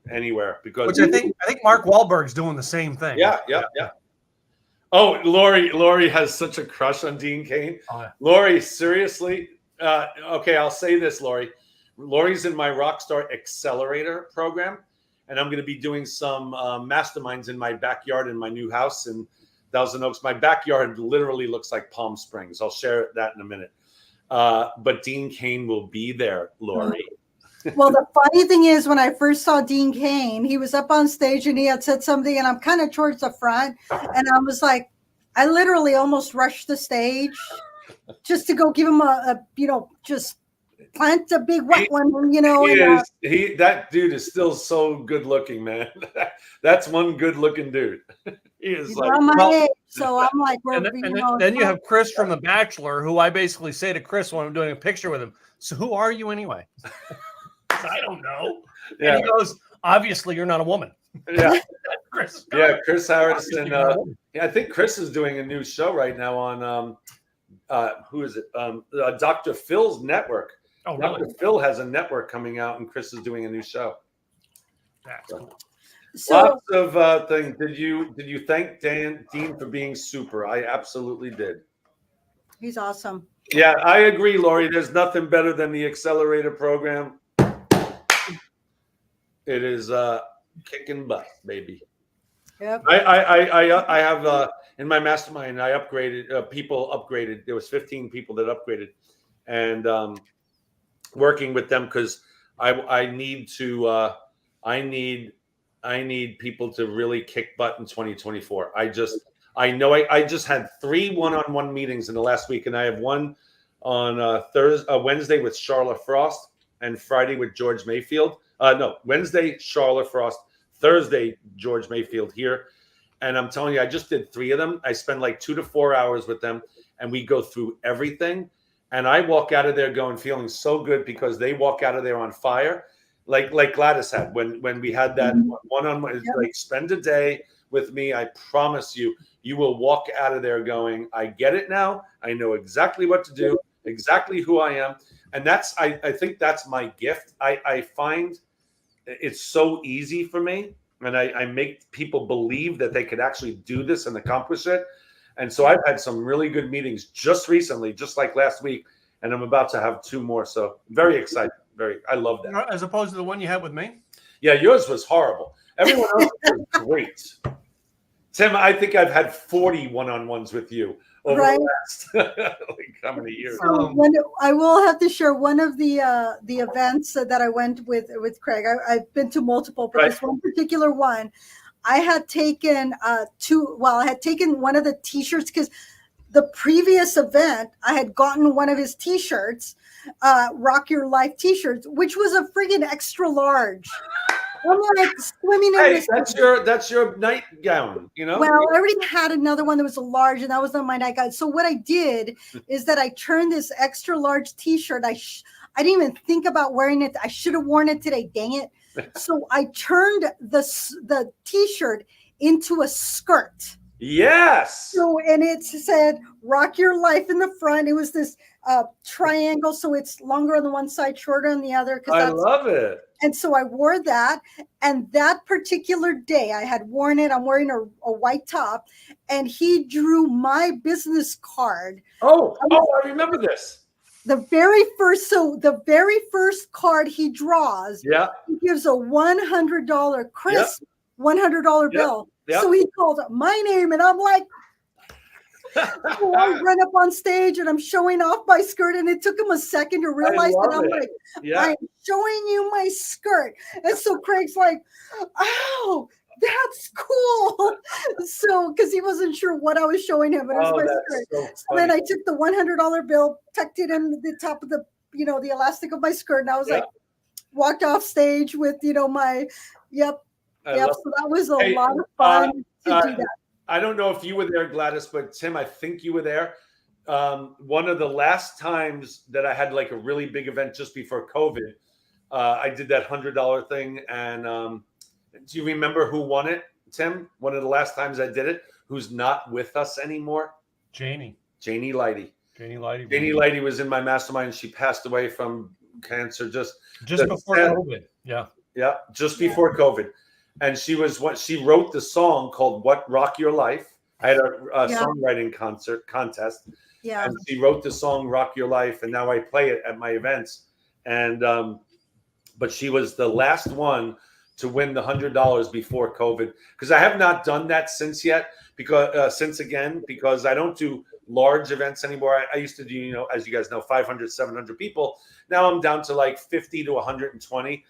anywhere. Because I think Mark Wahlberg's doing the same thing. Yeah. Oh, Lori has such a crush on Dean Cain. Oh, yeah. Lori, seriously. Okay, I'll say this, Lori. Lori's in my Rockstar Accelerator program, and I'm going to be doing some masterminds in my backyard in my new house in Thousand Oaks. My backyard literally looks like Palm Springs. I'll share that in a minute. But Dean Cain will be there, Lori. Well, the funny thing is, when I first saw Dean Cain, he was up on stage and he had said something, and I'm kind of towards the front, and I was like, I literally almost rushed the stage just to go give him just plant a big wet one, That dude is still so good looking, man. That's one good looking dude. He is on my age, so I'm like, then you have Chris from The Bachelor, who I basically say to Chris when I'm doing a picture with him, so who are you anyway? I don't know. Yeah. And he goes, obviously, you're not a woman. Yeah. Chris. Yeah, Chris Harrison. Obviously, you're not a woman. I think Chris is doing a new show right now on who is it? Dr. Phil's network. Oh, really? Dr. Phil has a network coming out, and Chris is doing a new show. That's cool. So Lots of things. Did you thank Dean for being super? I absolutely did. he's awesome. Yeah, I agree, Lori. There's nothing better than the accelerator program. It is kicking butt, baby. Yep. I have in my mastermind. I upgraded. People upgraded. There was 15 people that upgraded, and working with them because I need to. I need people to really kick butt in 2024. I know I just had 3 one-on-one meetings in the last week, and I have one on Wednesday with Charlotte Frost and Friday with George Mayfield. No, Wednesday, Charlotte Frost, Thursday, George Mayfield here. And I'm telling you, I just did 3 of them. I spend like 2 to 4 hours with them, and we go through everything. And I walk out of there feeling so good because they walk out of there on fire. Like Gladys had when we had that one-on-one. Yep. Like, spend a day with me. I promise you, you will walk out of there going, I get it now. I know exactly what to do, exactly who I am. And I think that's my gift. I find it's so easy for me. And I make people believe that they could actually do this and accomplish it. And so I've had some really good meetings just recently, just like last week. And I'm about to have 2 more. So very excited. I love that. As opposed to the one you had with me? Yeah, yours was horrible. Everyone else was great. Tim, I think I've had 40 one-on-ones with you over the last like how many years? So I will have to share one of the events that I went with Craig. I've been to multiple, but this one particular one, I had taken I had taken one of the T-shirts because the previous event I had gotten one of his T-shirts, Rock Your Life T-shirts, which was a friggin' extra large. I'm like swimming in this. That's your nightgown, you know? Well, I already had another one that was a large, and that was not my nightgown. So what I did is that I turned this extra large T-shirt. I didn't even think about wearing it. I should have worn it today. Dang it! So I turned the T-shirt into a skirt. Yes. So, and it said "Rock Your Life" in the front. It was this triangle, so it's longer on the one side, shorter on the other. I love it. And so I wore that. And that particular day, I had worn it. I'm wearing a white top, and he drew my business card. I remember this. The very first card he draws, he gives a $100 crisp $100 bill. Yep. So he called my name, and I'm like, so I run up on stage and I'm showing off my skirt, and it took him a second to realize that I'm like, I'm showing you my skirt. And so Craig's like, oh, that's cool. So, because he wasn't sure what I was showing him, but it was my skirt. So then I took the $100 bill, tucked it in the top of the elastic of my skirt, and I was like, walked off stage with, my, So that was a lot of fun to do that. I don't know if you were there, Gladys, but Tim, I think you were there. One of the last times that I had like a really big event just before COVID, I did that $100 thing. And do you remember who won it, Tim? One of the last times I did it, who's not with us anymore? Janie Lighty. Janie Lighty was in my mastermind. She passed away from cancer just before COVID. Yeah, just before COVID. And she wrote the song called "What Rock Your Life." I had a songwriting contest. Yeah. And she wrote the song "Rock Your Life," and now I play it at my events. And but she was the last one to win the $100 before COVID, because I have not done that since because I don't do large events anymore. I used to do, as you guys know, 500, 700 people. Now I'm down to like 50 to 120.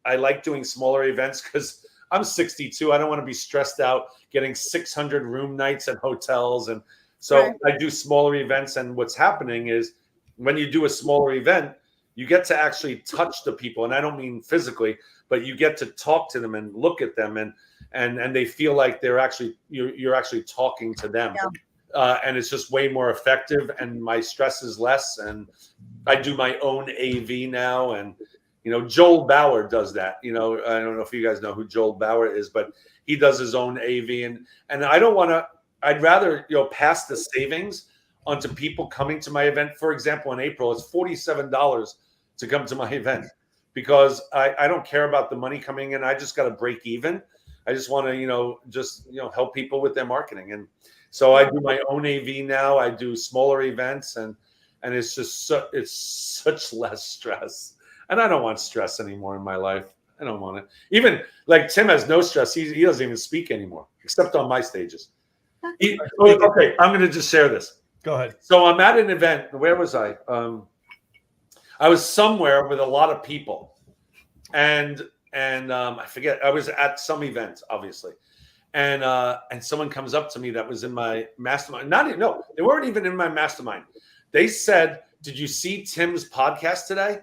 I like doing smaller events because I'm 62. I don't want to be stressed out getting 600 room nights at hotels. And so I do smaller events. And what's happening is when you do a smaller event, you get to actually touch the people. And I don't mean physically, but you get to talk to them and look at them and they feel like you're actually talking to them. Yeah. And it's just way more effective, and my stress is less. And I do my own AV now, and Joel Bauer does that. I don't know if you guys know who Joel Bauer is, but he does his own AV, and I don't want to. I'd rather pass the savings onto people coming to my event. For example, in April, it's $47 to come to my event because I don't care about the money coming in. I just got to break even. I just want to help people with their marketing, and so I do my own AV now. I do smaller events, and it's just it's such less stress. And I don't want stress anymore in my life. I don't want it. Even like Tim has no stress. He doesn't even speak anymore, except on my stages. Okay, I'm going to just share this. Go ahead. So I'm at an event. Where was I? I was somewhere with a lot of people, and I forget. I was at some event, obviously, and someone comes up to me that was in my mastermind. They weren't even in my mastermind. They said, "Did you see Tim's podcast today?"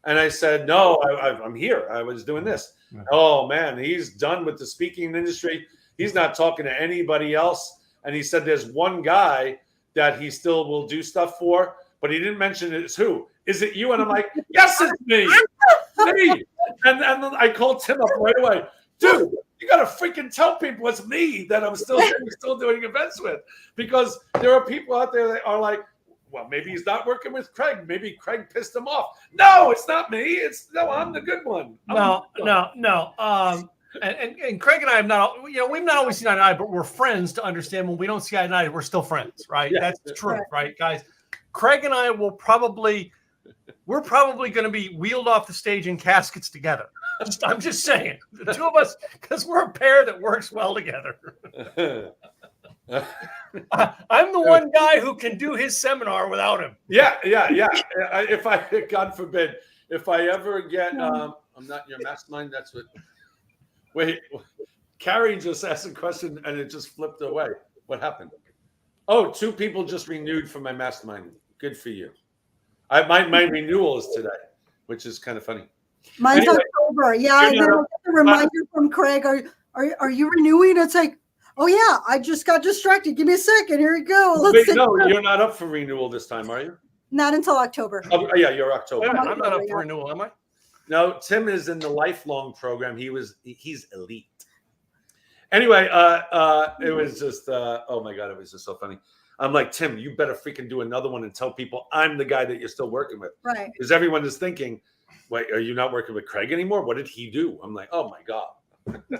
And I said, "No, I'm here. I was doing this." Yeah. Oh man, he's done with the speaking industry. He's not talking to anybody else. And he said there's one guy that he still will do stuff for, but he didn't mention it's who. Is it you? And I'm like, yes, it's me. Me. And I called Tim up right away. Dude, you got to freaking tell people it's me that I'm still doing events with. Because there are people out there that are like, well, maybe he's not working with Craig. Maybe Craig pissed him off. No, it's not me. I'm the good one. No. And Craig and I have not, we've not always seen eye to eye, but we're friends to understand when we don't see eye to eye, we're still friends, right? Yeah. That's the truth, right, guys? Craig and I we're probably going to be wheeled off the stage in caskets together. I'm just saying, the two of us, because we're a pair that works well together. I'm the one guy who can do his seminar without him. Yeah. If God forbid, if I ever get, I'm not your mastermind. That's what. Wait, Carrie just asked a question and it just flipped away. What happened? Oh, 2 people just renewed for my mastermind. Good for you. My renewal is today, which is kind of funny. Mine's October. Yeah, and then I get a reminder from Craig. Are you renewing? It's like, oh yeah, I just got distracted. Give me a second. Here we go. You're not up for renewal this time, are you? Not until October. Oh, yeah, you're October. I'm not up for renewal, am I? No, Tim is in the lifelong program. He's elite. Anyway, it was just oh my God, it was just so funny. I'm like, Tim, you better freaking do another one and tell people I'm the guy that you're still working with. Right. Because everyone is thinking, wait, are you not working with Craig anymore? What did he do? I'm like, oh my God.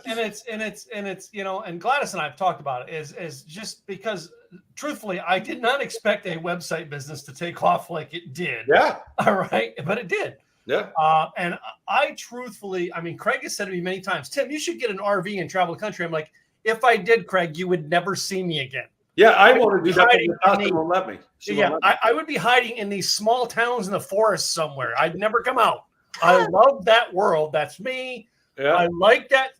and it's and Gladys and I have talked about it is just because truthfully, I did not expect a website business to take off like it did. Yeah. All right. But it did. Yeah. And I truthfully, Craig has said to me many times, Tim, you should get an RV and travel the country. I'm like, if I did, Craig, you would never see me again. Yeah, I want to do that. She won't let me. I would be hiding in these small towns in the forest somewhere. I'd never come out. I love that world. That's me. Yeah. I like that,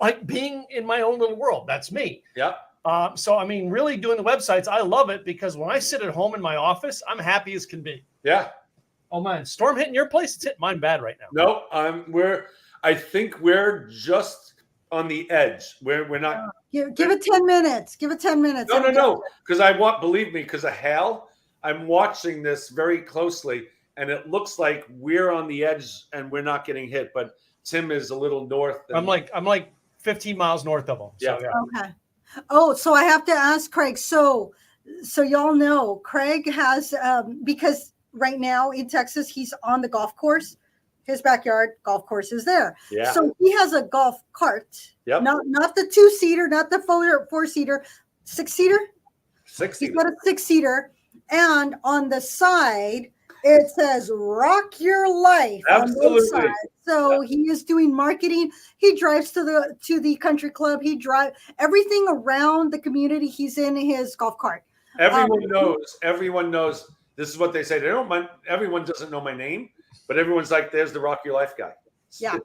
like being in my own little world. That's me. Yeah. So, really doing the websites, I love it because when I sit at home in my office, I'm happy as can be. Yeah. Oh, man. Storm hitting your place? It's hitting mine bad right now. No, I think we're just on the edge. We're not. Give it 10 minutes. Give it 10 minutes. No. Because believe me, because of Hal, I'm watching this very closely and it looks like we're on the edge and we're not getting hit. But Tim is a little north. I'm like 15 miles north of him. So, yeah. Okay. Oh, so I have to ask Craig. So y'all know Craig has, because right now in Texas, he's on the golf course. His backyard golf course is there. Yeah. So he has a golf cart. Yep. Not the 2-seater, not the 4-seater, 6-seater. 6-seater. He's got a 6-seater. And on the side, it says "Rock Your Life" Absolutely. on both sides. So he is doing marketing. He drives to the country club. He drives everything around the community. He's in his golf cart. Everyone knows. This is what they say. Everyone doesn't know my name, but everyone's like, "There's the Rock Your Life guy." Yeah.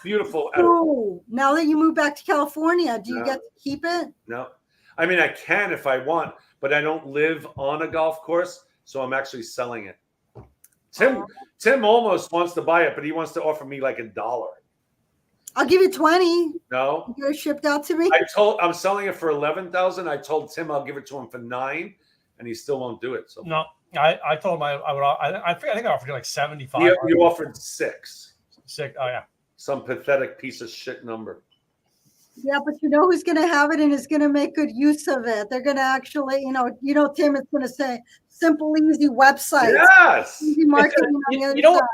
Beautiful. Oh, now that you move back to California, do you get to keep it? No. I can if I want, but I don't live on a golf course, so I'm actually selling it. Tim almost wants to buy it, but he wants to offer me like $1. I'll give you 20. No. You get it shipped out to me? I'm selling it for $11,000. I told Tim I'll give it to him for $9,000, and he still won't do it. So no, I told him I would. I think I offered you like 75. You offered 6. 6. Oh yeah. Some pathetic piece of shit number. Yeah, but you know who's going to have it and is going to make good use of it. They're going to actually, Tim is going to say simple, easy websites. Yes. Easy marketing on the other You know, side.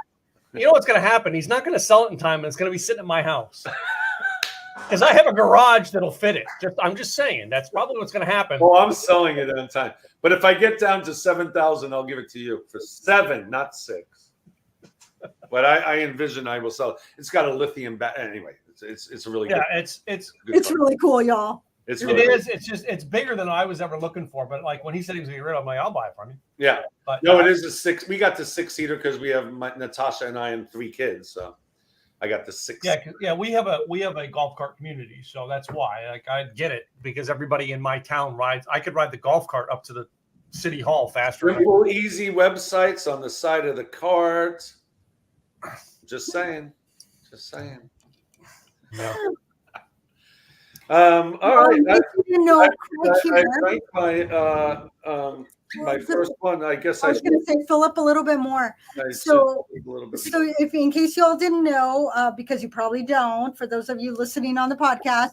you know what's going to happen? He's not going to sell it in time, and it's going to be sitting at my house. Because I have a garage that'll fit it. I'm just saying that's probably what's going to happen. Well, I'm selling it on time. But if I get down to 7,000, I'll give it to you for 7, not 6. But I envision I will sell it. It's got a lithium battery. Anyway, it's a really good. Yeah, it's It's really cool, y'all. It's it really is. It's just it's bigger than I was ever looking for. But like when he said he was going to get rid of it, I'm like, I'll buy it from you. Yeah. But No, it is a 6. We got the 6-seater because we have Natasha and I and 3 kids. So I got the 6. Yeah. We have a golf cart community, so that's why. Like I get it because everybody in my town rides. I could ride the golf cart up to the city hall faster. Simple, easy websites on the side of the cart. Just saying. Yeah. All right. Craig I drank my first one. I guess I was going to say fill up a little bit more. So if in case you all didn't know, because you probably don't, for those of you listening on the podcast,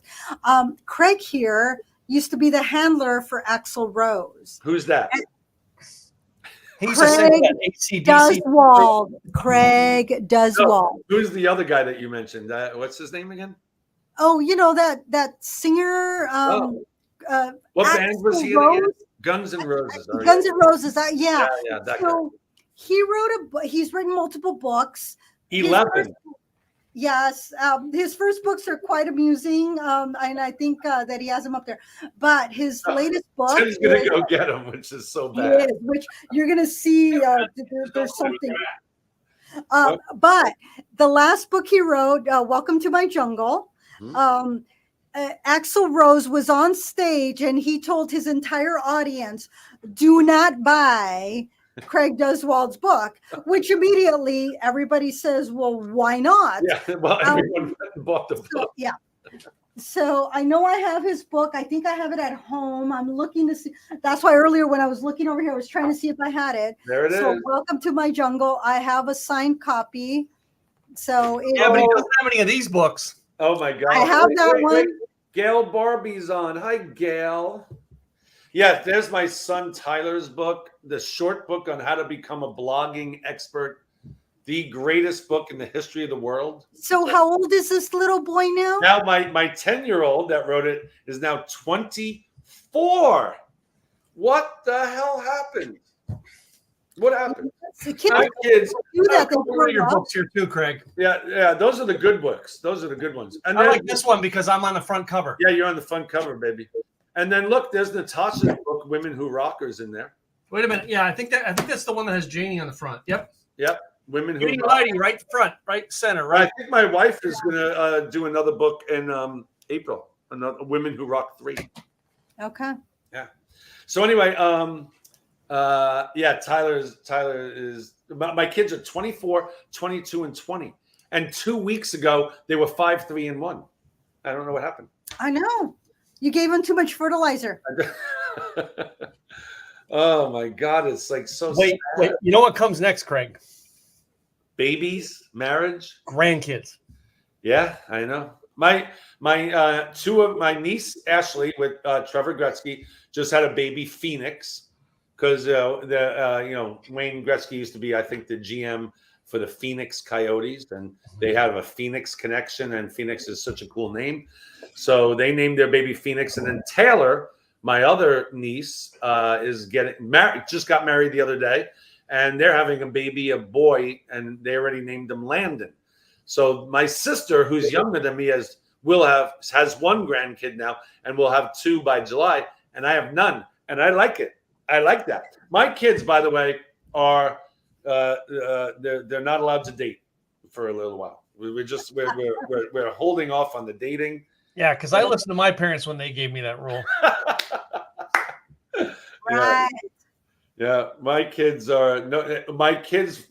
Craig here used to be the handler for Axl Rose. Who's that? He's Craig Duswald. Craig Duswald. No, who's the other guy that you mentioned? What's his name again? Oh, that singer. What band was he in again? Guns N' Roses. Guns N' Roses. Yeah, that guy. He's written multiple books. 11. Yes, his first books are quite amusing, and I think that he has them up there. But his latest book, Tim's gonna go get them, which is so bad. Which you're gonna see. There's something. But the last book he wrote, "Welcome to My Jungle," Axl Rose was on stage, and he told his entire audience, "Do not buy Craig Duswald's book," which immediately everybody says, well, why not? Yeah, well, everyone bought the book. Yeah. So I know I have his book. I think I have it at home. I'm looking to see. That's why earlier when I was looking over here, I was trying to see if I had it. There it is. Welcome to My Jungle. I have a signed copy. So but he doesn't have any of these books. Oh my God. I have that one. Gail Barbie's on. Hi, Gail. Yeah, there's my son Tyler's book, the short book on how to become a blogging expert, the greatest book in the history of the world. So how old is this little boy now? Now my 10-year-old that wrote it is now 24. What the hell happened? What happened? The kids do that. Your books here too, Craig. Yeah. Those are the good books. Those are the good ones. And I like this one because I'm on the front cover. Yeah, you're on the front cover, baby. And then look, there's Natasha's book, Women Who Rockers, in there. Wait a minute. Yeah, I think that's the one that has Janie on the front. Yep. Women Who Janie Lighty, right front, right center, right. I think my wife is gonna do another book in April. Another Women Who Rock 3. Okay. Yeah. So anyway, Tyler is. My kids are 24, 22, and 20. And 2 weeks ago they were 5, 3, and 1. I don't know what happened. I know. You gave them too much fertilizer. Oh my God, it's like so. Wait. You know what comes next, Craig? Babies, marriage, grandkids. Yeah, I know. My niece Ashley with Trevor Gretzky just had a baby, Phoenix, because Wayne Gretzky used to be, I think, the GM for the Phoenix Coyotes, and they have a Phoenix connection, and Phoenix is such a cool name. So they named their baby Phoenix. And then Taylor, my other niece, is getting married, just got married the other day, and they're having a baby, a boy, and they already named him Landon. So my sister, who's younger than me, has one grandkid now, and will have 2 by July, and I have none, and I like it. I like that. My kids, by the way, are they're not allowed to date for a little while. We're holding off on the dating. Yeah, because I listened to my parents when they gave me that rule. Right. Yeah, my kids for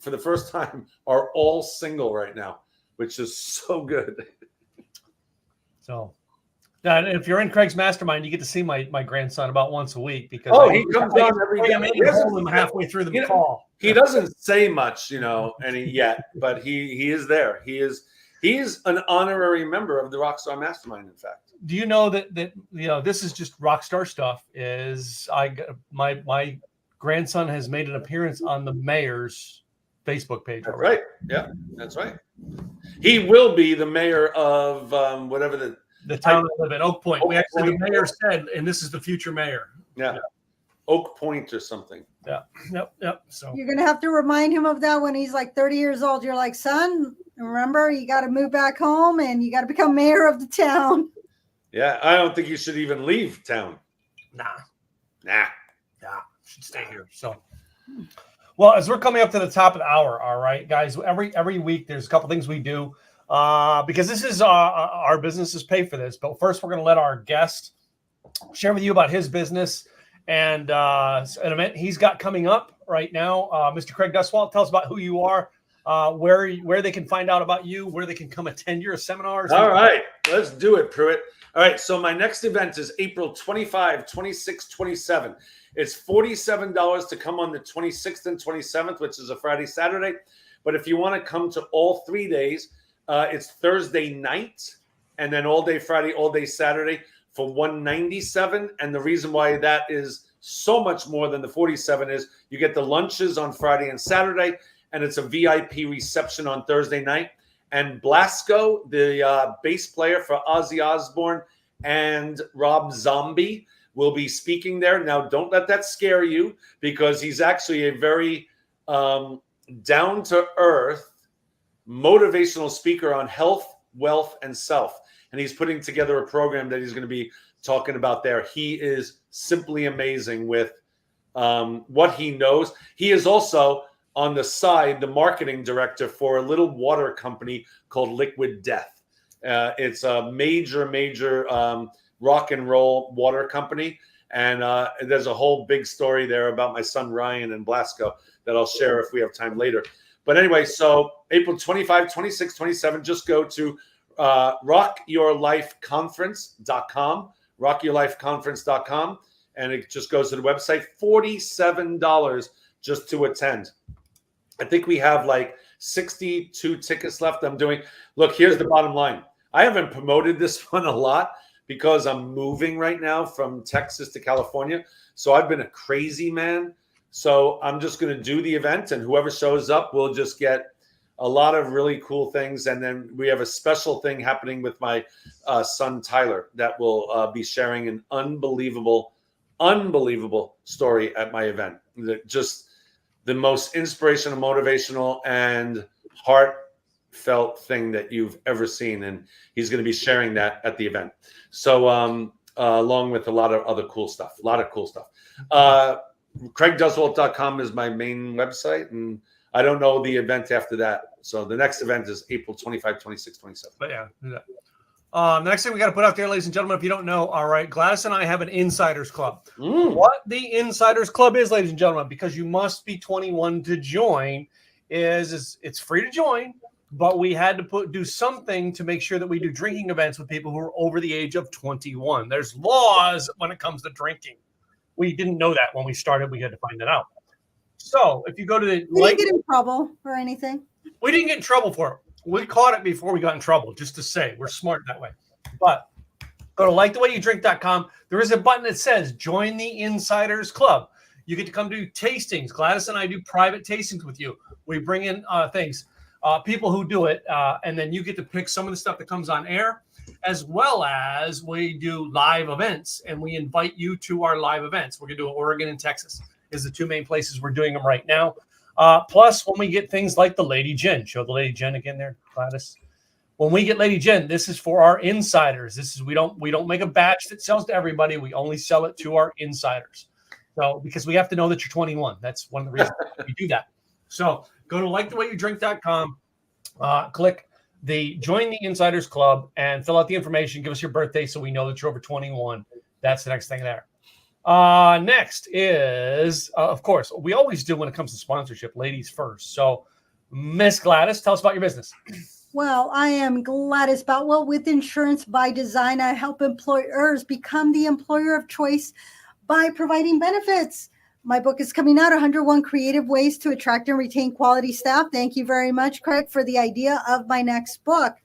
the first time are all single right now, which is so good. So If you're in Craig's mastermind, you get to see my grandson about once a week because he comes on every day. He hold him halfway through the call. He doesn't say much, yet, but he is there. He's an honorary member of the Rockstar Mastermind. In fact, do you know that this is just Rockstar stuff? My grandson has made an appearance on the mayor's Facebook page. That's right. Yeah, that's right. He will be the mayor of whatever the town I live in, Oak Point. The mayor said, and this is the future mayor. Yeah. Oak Point or something. Yeah. Yep. So you're gonna have to remind him of that when he's like 30 years old. You're like, son, remember, you got to move back home and you got to become mayor of the town. Yeah, I don't think you should even leave town. Nah. Should stay here. So, well, as we're coming up to the top of the hour, all right, guys. Every week, there's a couple things we do because this is our businesses pay for this. But first, we're going to let our guest share with you about his business and an event he's got coming up right now. Mr. Craig Duswalt, tell us about who you are, where they can find out about you, where they can come attend your seminars. All right, let's do it, Pruitt. All right, so my next event is April 25, 26, 27. It's $47 to come on the 26th and 27th, which is a Friday, Saturday. But if you want to come to all 3 days, it's Thursday night and then all day Friday, all day Saturday for $197. And the reason why that is so much more than the $47 is you get the lunches on Friday and Saturday, and it's a VIP reception on Thursday night. And Blasco, the bass player for Ozzy Osbourne and Rob Zombie, will be speaking there. Now, don't let that scare you because he's actually a very down-to-earth, motivational speaker on health, wealth, and self. And he's putting together a program that he's going to be talking about there. He is simply amazing with what he knows. He is also, on the side, the marketing director for a little water company called Liquid Death. It's a major rock and roll water company. And there's a whole big story there about my son Ryan and Blasco that I'll share if we have time later. But anyway, so April 25, 26, 27, just go to rockyourlifeconference.com, rockyourlifeconference.com, and it just goes to the website. $47 just to attend. I think we have like 62 tickets left. Look, here's the bottom line. I haven't promoted this one a lot because I'm moving right now from Texas to California. So I've been a crazy man. So I'm just going to do the event, and whoever shows up will just get a lot of really cool things. And then we have a special thing happening with my son, Tyler, that will be sharing an unbelievable story at my event. Just the most inspirational, motivational, and heartfelt thing that you've ever seen. And he's going to be sharing that at the event. So along with a lot of other cool stuff, CraigDuswalt.com is my main website. And I don't know the event after that. So the next event is April 25, 26, 27. But yeah. The next thing we got to put out there, ladies and gentlemen, if you don't know, all right, Gladys and I have an Insiders Club. What the Insiders Club is, ladies and gentlemen, because you must be 21 to join, is it's free to join, but we had to do something to make sure that we do drinking events with people who are over the age of 21. There's laws when it comes to drinking. We didn't know that when we started. We had to find that out. So if you go to the... We didn't get in trouble or anything. We didn't get in trouble for it. We caught it before we got in trouble, just to say. We're smart that way. But go to likethewayyoudrink.com. There is a button that says Join the Insiders Club. You get to come do tastings. Gladys and I do private tastings with you. We bring in things, people who do it, and then you get to pick some of the stuff that comes on air, as well as we do live events, and we invite you to our live events. We're going to do Oregon and Texas is the two main places we're doing them right now. Plus, when we get things like the Lady Gin, show the Lady Gin again there, Gladys. When we get Lady Gin, this is for our insiders. This is we don't make a batch that sells to everybody. We only sell it to our insiders. So because we have to know that you're 21. That's one of the reasons we do that. So go to likethewayyoudrink.com, click the Join the Insiders Club, and fill out the information. Give us your birthday so we know that you're over 21. That's the next thing there. Next is, of course, we always do when it comes to sponsorship, ladies first. So, Miss Gladys, tell us about your business. Well, I am Gladys Boutwell with Insurance by Design. I help employers become the employer of choice by providing benefits. My book is coming out, 101 Creative Ways to Attract and Retain Quality Staff. Thank you very much, Craig, for the idea of my next book.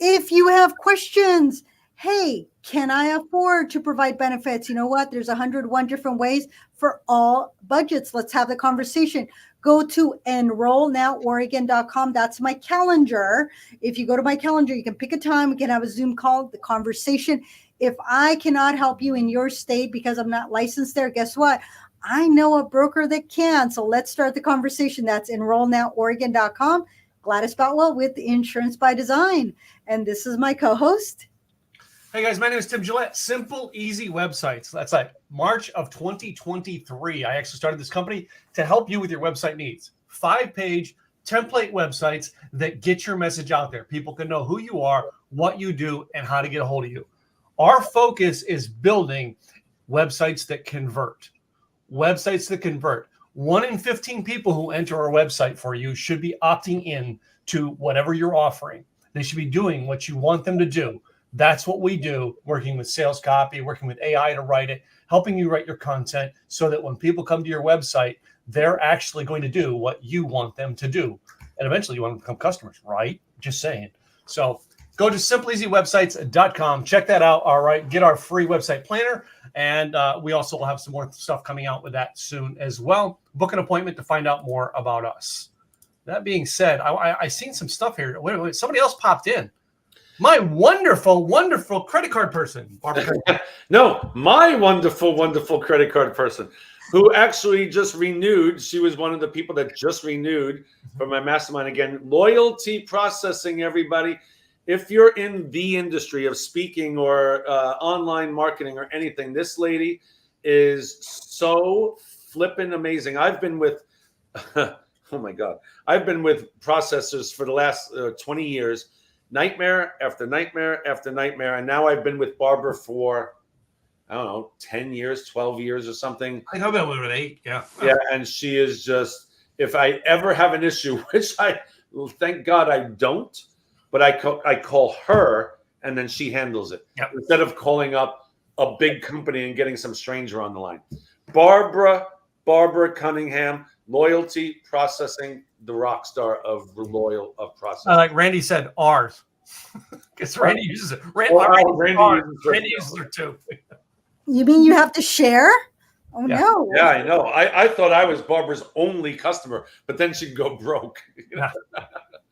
If you have questions, hey, can I afford to provide benefits? You know what? There's 101 different ways for all budgets. Let's have the conversation. Go to enrollnoworegon.com. That's my calendar. If you go to my calendar, you can pick a time. We can have a Zoom call, the conversation. If I cannot help you in your state because I'm not licensed there, guess what? I know a broker that can. So let's start the conversation. That's enrollnoworegon.com. Gladys Boutwell with Insurance by Design. And this is my co-host. Hey guys, my name is Tim Gillette. Simple, easy websites. That's like March of 2023. I actually started this company to help you with your website needs. 5-page template websites that get your message out there. People can know who you are, what you do, and how to get a hold of you. Our focus is building websites that convert. Websites that convert. 1 in 15 people who enter our website for you should be opting in to whatever you're offering. They should be doing what you want them to do. That's what we do, working with sales copy, working with AI to write it, helping you write your content so that when people come to your website, they're actually going to do what you want them to do. And eventually you want them to become customers, right? Just saying. So go to simpleasywebsites.com. Check that out. All right. Get our free website planner. And we also will have some more stuff coming out with that soon as well. Book an appointment to find out more about us. That being said, I seen some stuff here. Wait, somebody else popped in. My wonderful, wonderful credit card person. No, my wonderful, wonderful credit card person who actually just renewed. She was one of the people that just renewed for my mastermind again. Loyalty processing, everybody. If you're in the industry of speaking or online marketing or anything, this lady is so flippin' amazing. I've been with, oh my God, I've been with processors for the last 20 years. Nightmare after nightmare after nightmare. And now I've been with Barbara for, I don't know, 10 years, 12 years or something. I think I've been with 8. Yeah. Yeah. And she is just, if I ever have an issue, which I thank God I don't, but I call her and then she handles it. Yep. Instead of calling up a big company and getting some stranger on the line. Barbara Cunningham, loyalty processing, the rock star of processing. Like Randy said, ours. Because Randy uses it. Randy uses it too. You mean you have to share? Oh, yeah. No. Yeah, I know. I thought I was Barbara's only customer, but then she'd go broke. Yeah.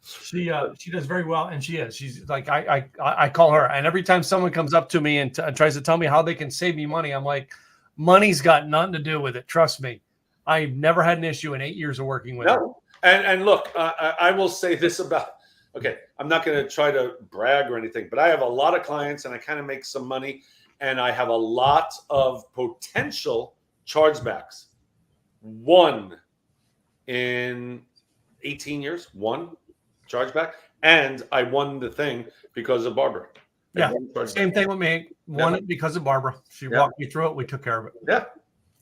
She does very well, and she is. She's like I call her, and every time someone comes up to me and tries to tell me how they can save me money, I'm like, money's got nothing to do with it. Trust me, I've never had an issue in 8 years of working with her. And look, I will say this about. Okay, I'm not going to try to brag or anything, but I have a lot of clients, and I kind of make some money, and I have a lot of potential chargebacks. 1 in 18 years, 1 chargeback, and I won the thing because of Barbara. Yeah, same thing with me. Won it because of Barbara. She walked me through it. We took care of it.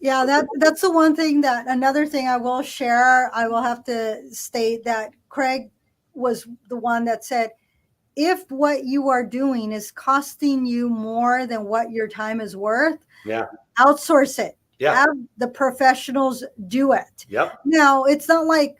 Yeah, that's the one thing another thing I will share. I will have to state that Craig was the one that said, if what you are doing is costing you more than what your time is worth, outsource it. Yeah. Have the professionals do it. Yep. Now, it's not like,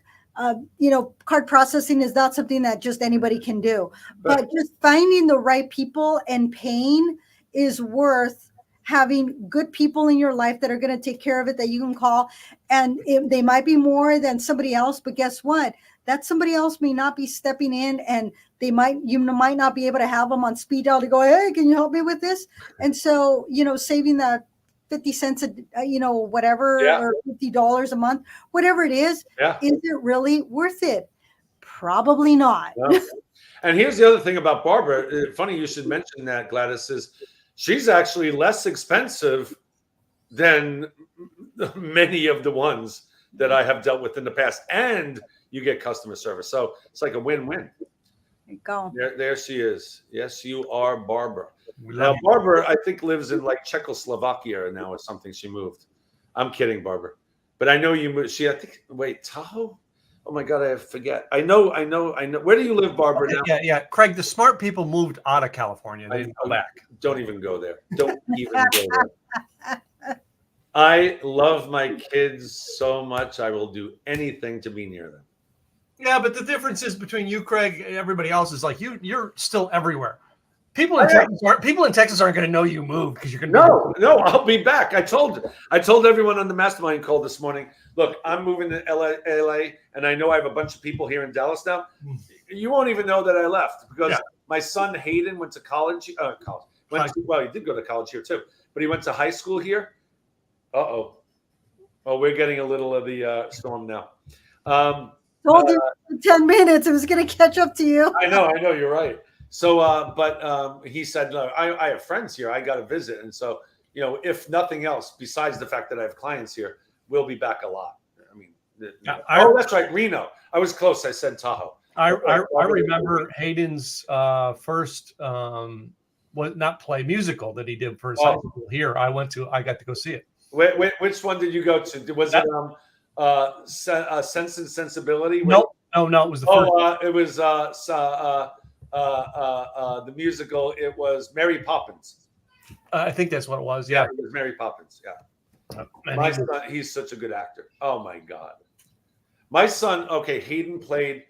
card processing is not something that just anybody can do, but just finding the right people and paying is worth having good people in your life that are going to take care of it, that you can call. And they might be more than somebody else, but guess what? That somebody else may not be stepping in, and you might not be able to have them on speed dial to go, hey, can you help me with this? And so, saving that 50 cents, whatever, or $50 a month, whatever it is it really worth it? Probably not. Yeah. And here's the other thing about Barbara. Funny you should mention that, Gladys, is she's actually less expensive than many of the ones that I have dealt with in the past. And you get customer service. So it's like a win-win. There you go. There she is. Yes, you are Barbara. Now, Barbara, I think, lives in like Czechoslovakia now or something. She moved. I'm kidding, Barbara. But I know you moved. Tahoe? Oh my God, I forget. I know. Where do you live, Barbara? Okay, Now? yeah. Craig, the smart people moved out of California. They didn't go back. Don't even go there. Don't even go there. I love my kids so much. I will do anything to be near them. Yeah, but the difference is between you, Craig, and everybody else is like you're still everywhere. People in Texas aren't going to know you moved because you're going to No, I'll be back. I told everyone on the mastermind call this morning. Look, I'm moving to LA, and I know I have a bunch of people here in Dallas now. You won't even know that I left because my son Hayden went to college. He did go to college here too, but he went to high school here. Oh, we're getting a little of the storm now. Told you in 10 minutes it was going to catch up to you. I know, you're right. So, but he said, "Look, I have friends here. I got to visit." And so, if nothing else, besides the fact that I have clients here, we'll be back a lot. I mean, that's right, Reno. I was close. I said Tahoe. I remember Hayden's first not play musical that he did for his high school here. I got to go see it. Wait, which one did you go to? Was it Sense and Sensibility? No, it was the first. It was the musical. It was Mary Poppins. I think that's what it was. Yeah, it was Mary Poppins. Yeah. My son, he's such a good actor. Oh my God. My son, Hayden played,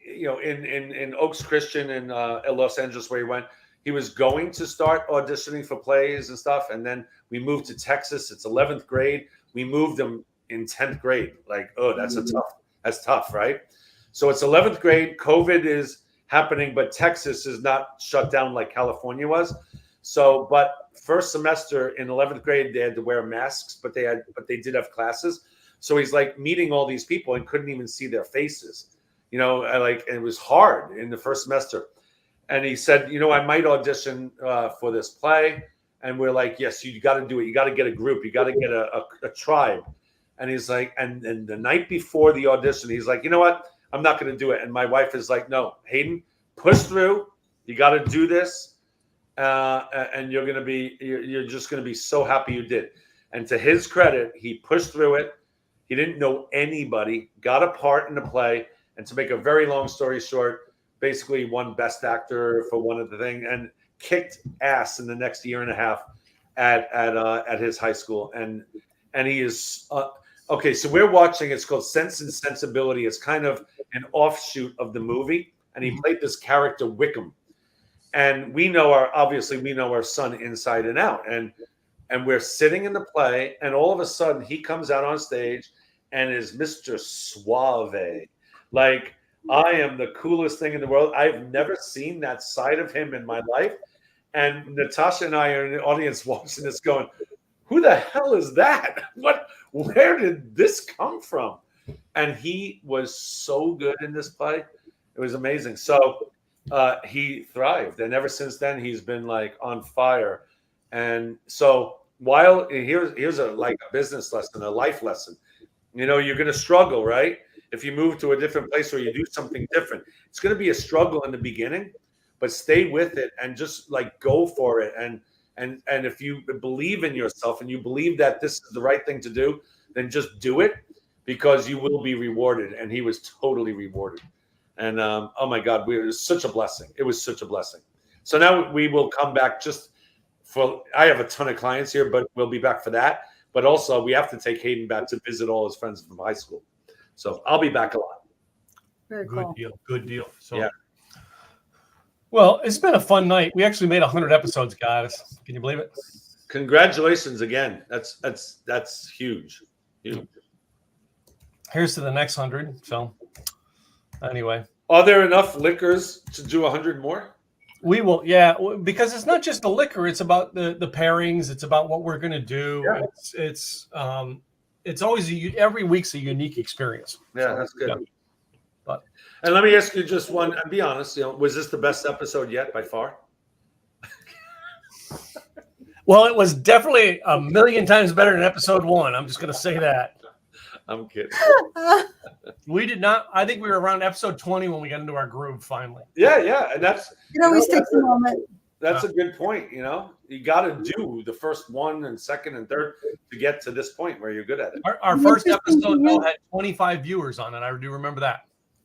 in Oaks Christian in Los Angeles where he went. He was going to start auditioning for plays and stuff, and then we moved to Texas. It's 11th grade. We moved him in 10th grade. Like, that's tough, right? So it's 11th grade. COVID is happening, but Texas is not shut down like California was. So, but first semester in 11th grade, they had to wear masks, but they did have classes. So he's like meeting all these people and couldn't even see their faces, and it was hard in the first semester. And he said, I might audition for this play. And we're like, yes, you got to do it. You got to get a group. You got to get a tribe. And he's like, and the night before the audition, he's like, you know what? I'm not going to do it. And my wife is like, no, Hayden, push through. You got to do this. And you're just going to be so happy you did. And to his credit, he pushed through it. He didn't know anybody, got a part in the play. And to make a very long story short, basically won Best Actor for one of the things and kicked ass in the next year and a half at his high school. And he is so we're watching. It's called Sense and Sensibility. It's kind of an offshoot of the movie, and he played this character Wickham. And we know our son inside and out. And we're sitting in the play, and all of a sudden he comes out on stage and is Mr. Suave, like. I am the coolest thing in the world. I've never seen that side of him in my life. And Natasha and I are in the audience watching this going, who the hell is that? Where did this come from? And he was so good in this play. It was amazing. So he thrived. And ever since then, he's been like on fire. And so here's a business lesson, a life lesson. You're going to struggle, right? If you move to a different place or you do something different, it's going to be a struggle in the beginning, but stay with it and just go for it. And if you believe in yourself and you believe that this is the right thing to do, then just do it because you will be rewarded. And he was totally rewarded. And oh my God, it was such a blessing. It was such a blessing. So now we will come back I have a ton of clients here, but we'll be back for that. But also we have to take Hayden back to visit all his friends from high school. So I'll be back a lot. Very cool. Good deal. So, yeah. Well, it's been a fun night. We actually made 100 episodes, guys. Can you believe it? Congratulations again. That's huge. Here's to the next 100. So, anyway, are there enough liquors to do 100 more? We will, yeah, because it's not just the liquor. It's about the pairings. It's about what we're going to do. Yeah. It's always every week's a unique experience. Yeah, that's good. Yeah. And let me ask you just one, and be honest, was this the best episode yet by far? Well, it was definitely a million times better than episode 1. I'm just going to say that. I'm kidding. We did not. I think we were around episode 20 when we got into our groove finally. Yeah. And that's. It always takes a moment. That's a good point. You know, you got to do the first one and second and third to get to this point where you're good at it. Our first episode though had 25 viewers on it. I do remember that.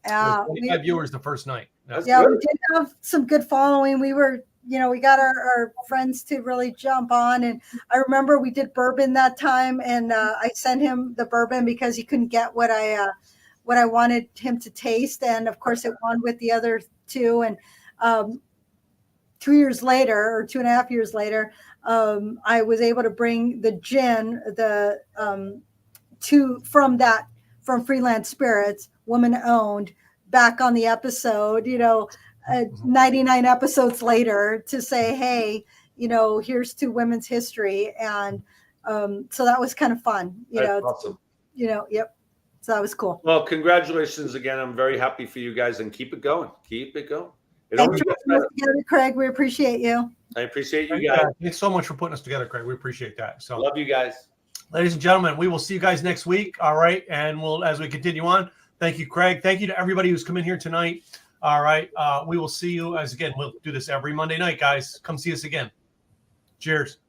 Yeah, 25 viewers the first night. Yeah, we did have some good following. We were, we got our friends to really jump on. And I remember we did bourbon that time, and I sent him the bourbon because he couldn't get what I wanted him to taste. And of course, it won with the other two. And 2 years later, or 2.5 years later, I was able to bring the gin, from Freelance Spirits, woman owned, back on the episode, 99 episodes later, to say, hey, here's to women's history. And so that was kind of fun. That's awesome. Yep. So that was cool. Well, congratulations again. I'm very happy for you guys, and keep it going. Keep it going. Thanks for putting us together, Craig. We appreciate you. I appreciate you guys. Thanks so much for putting us together, Craig. We appreciate that. So love you guys. Ladies and gentlemen, we will see you guys next week. All right. And as we continue on, thank you, Craig. Thank you to everybody who's come in here tonight. All right. We will see you we'll do this every Monday night, guys. Come see us again. Cheers.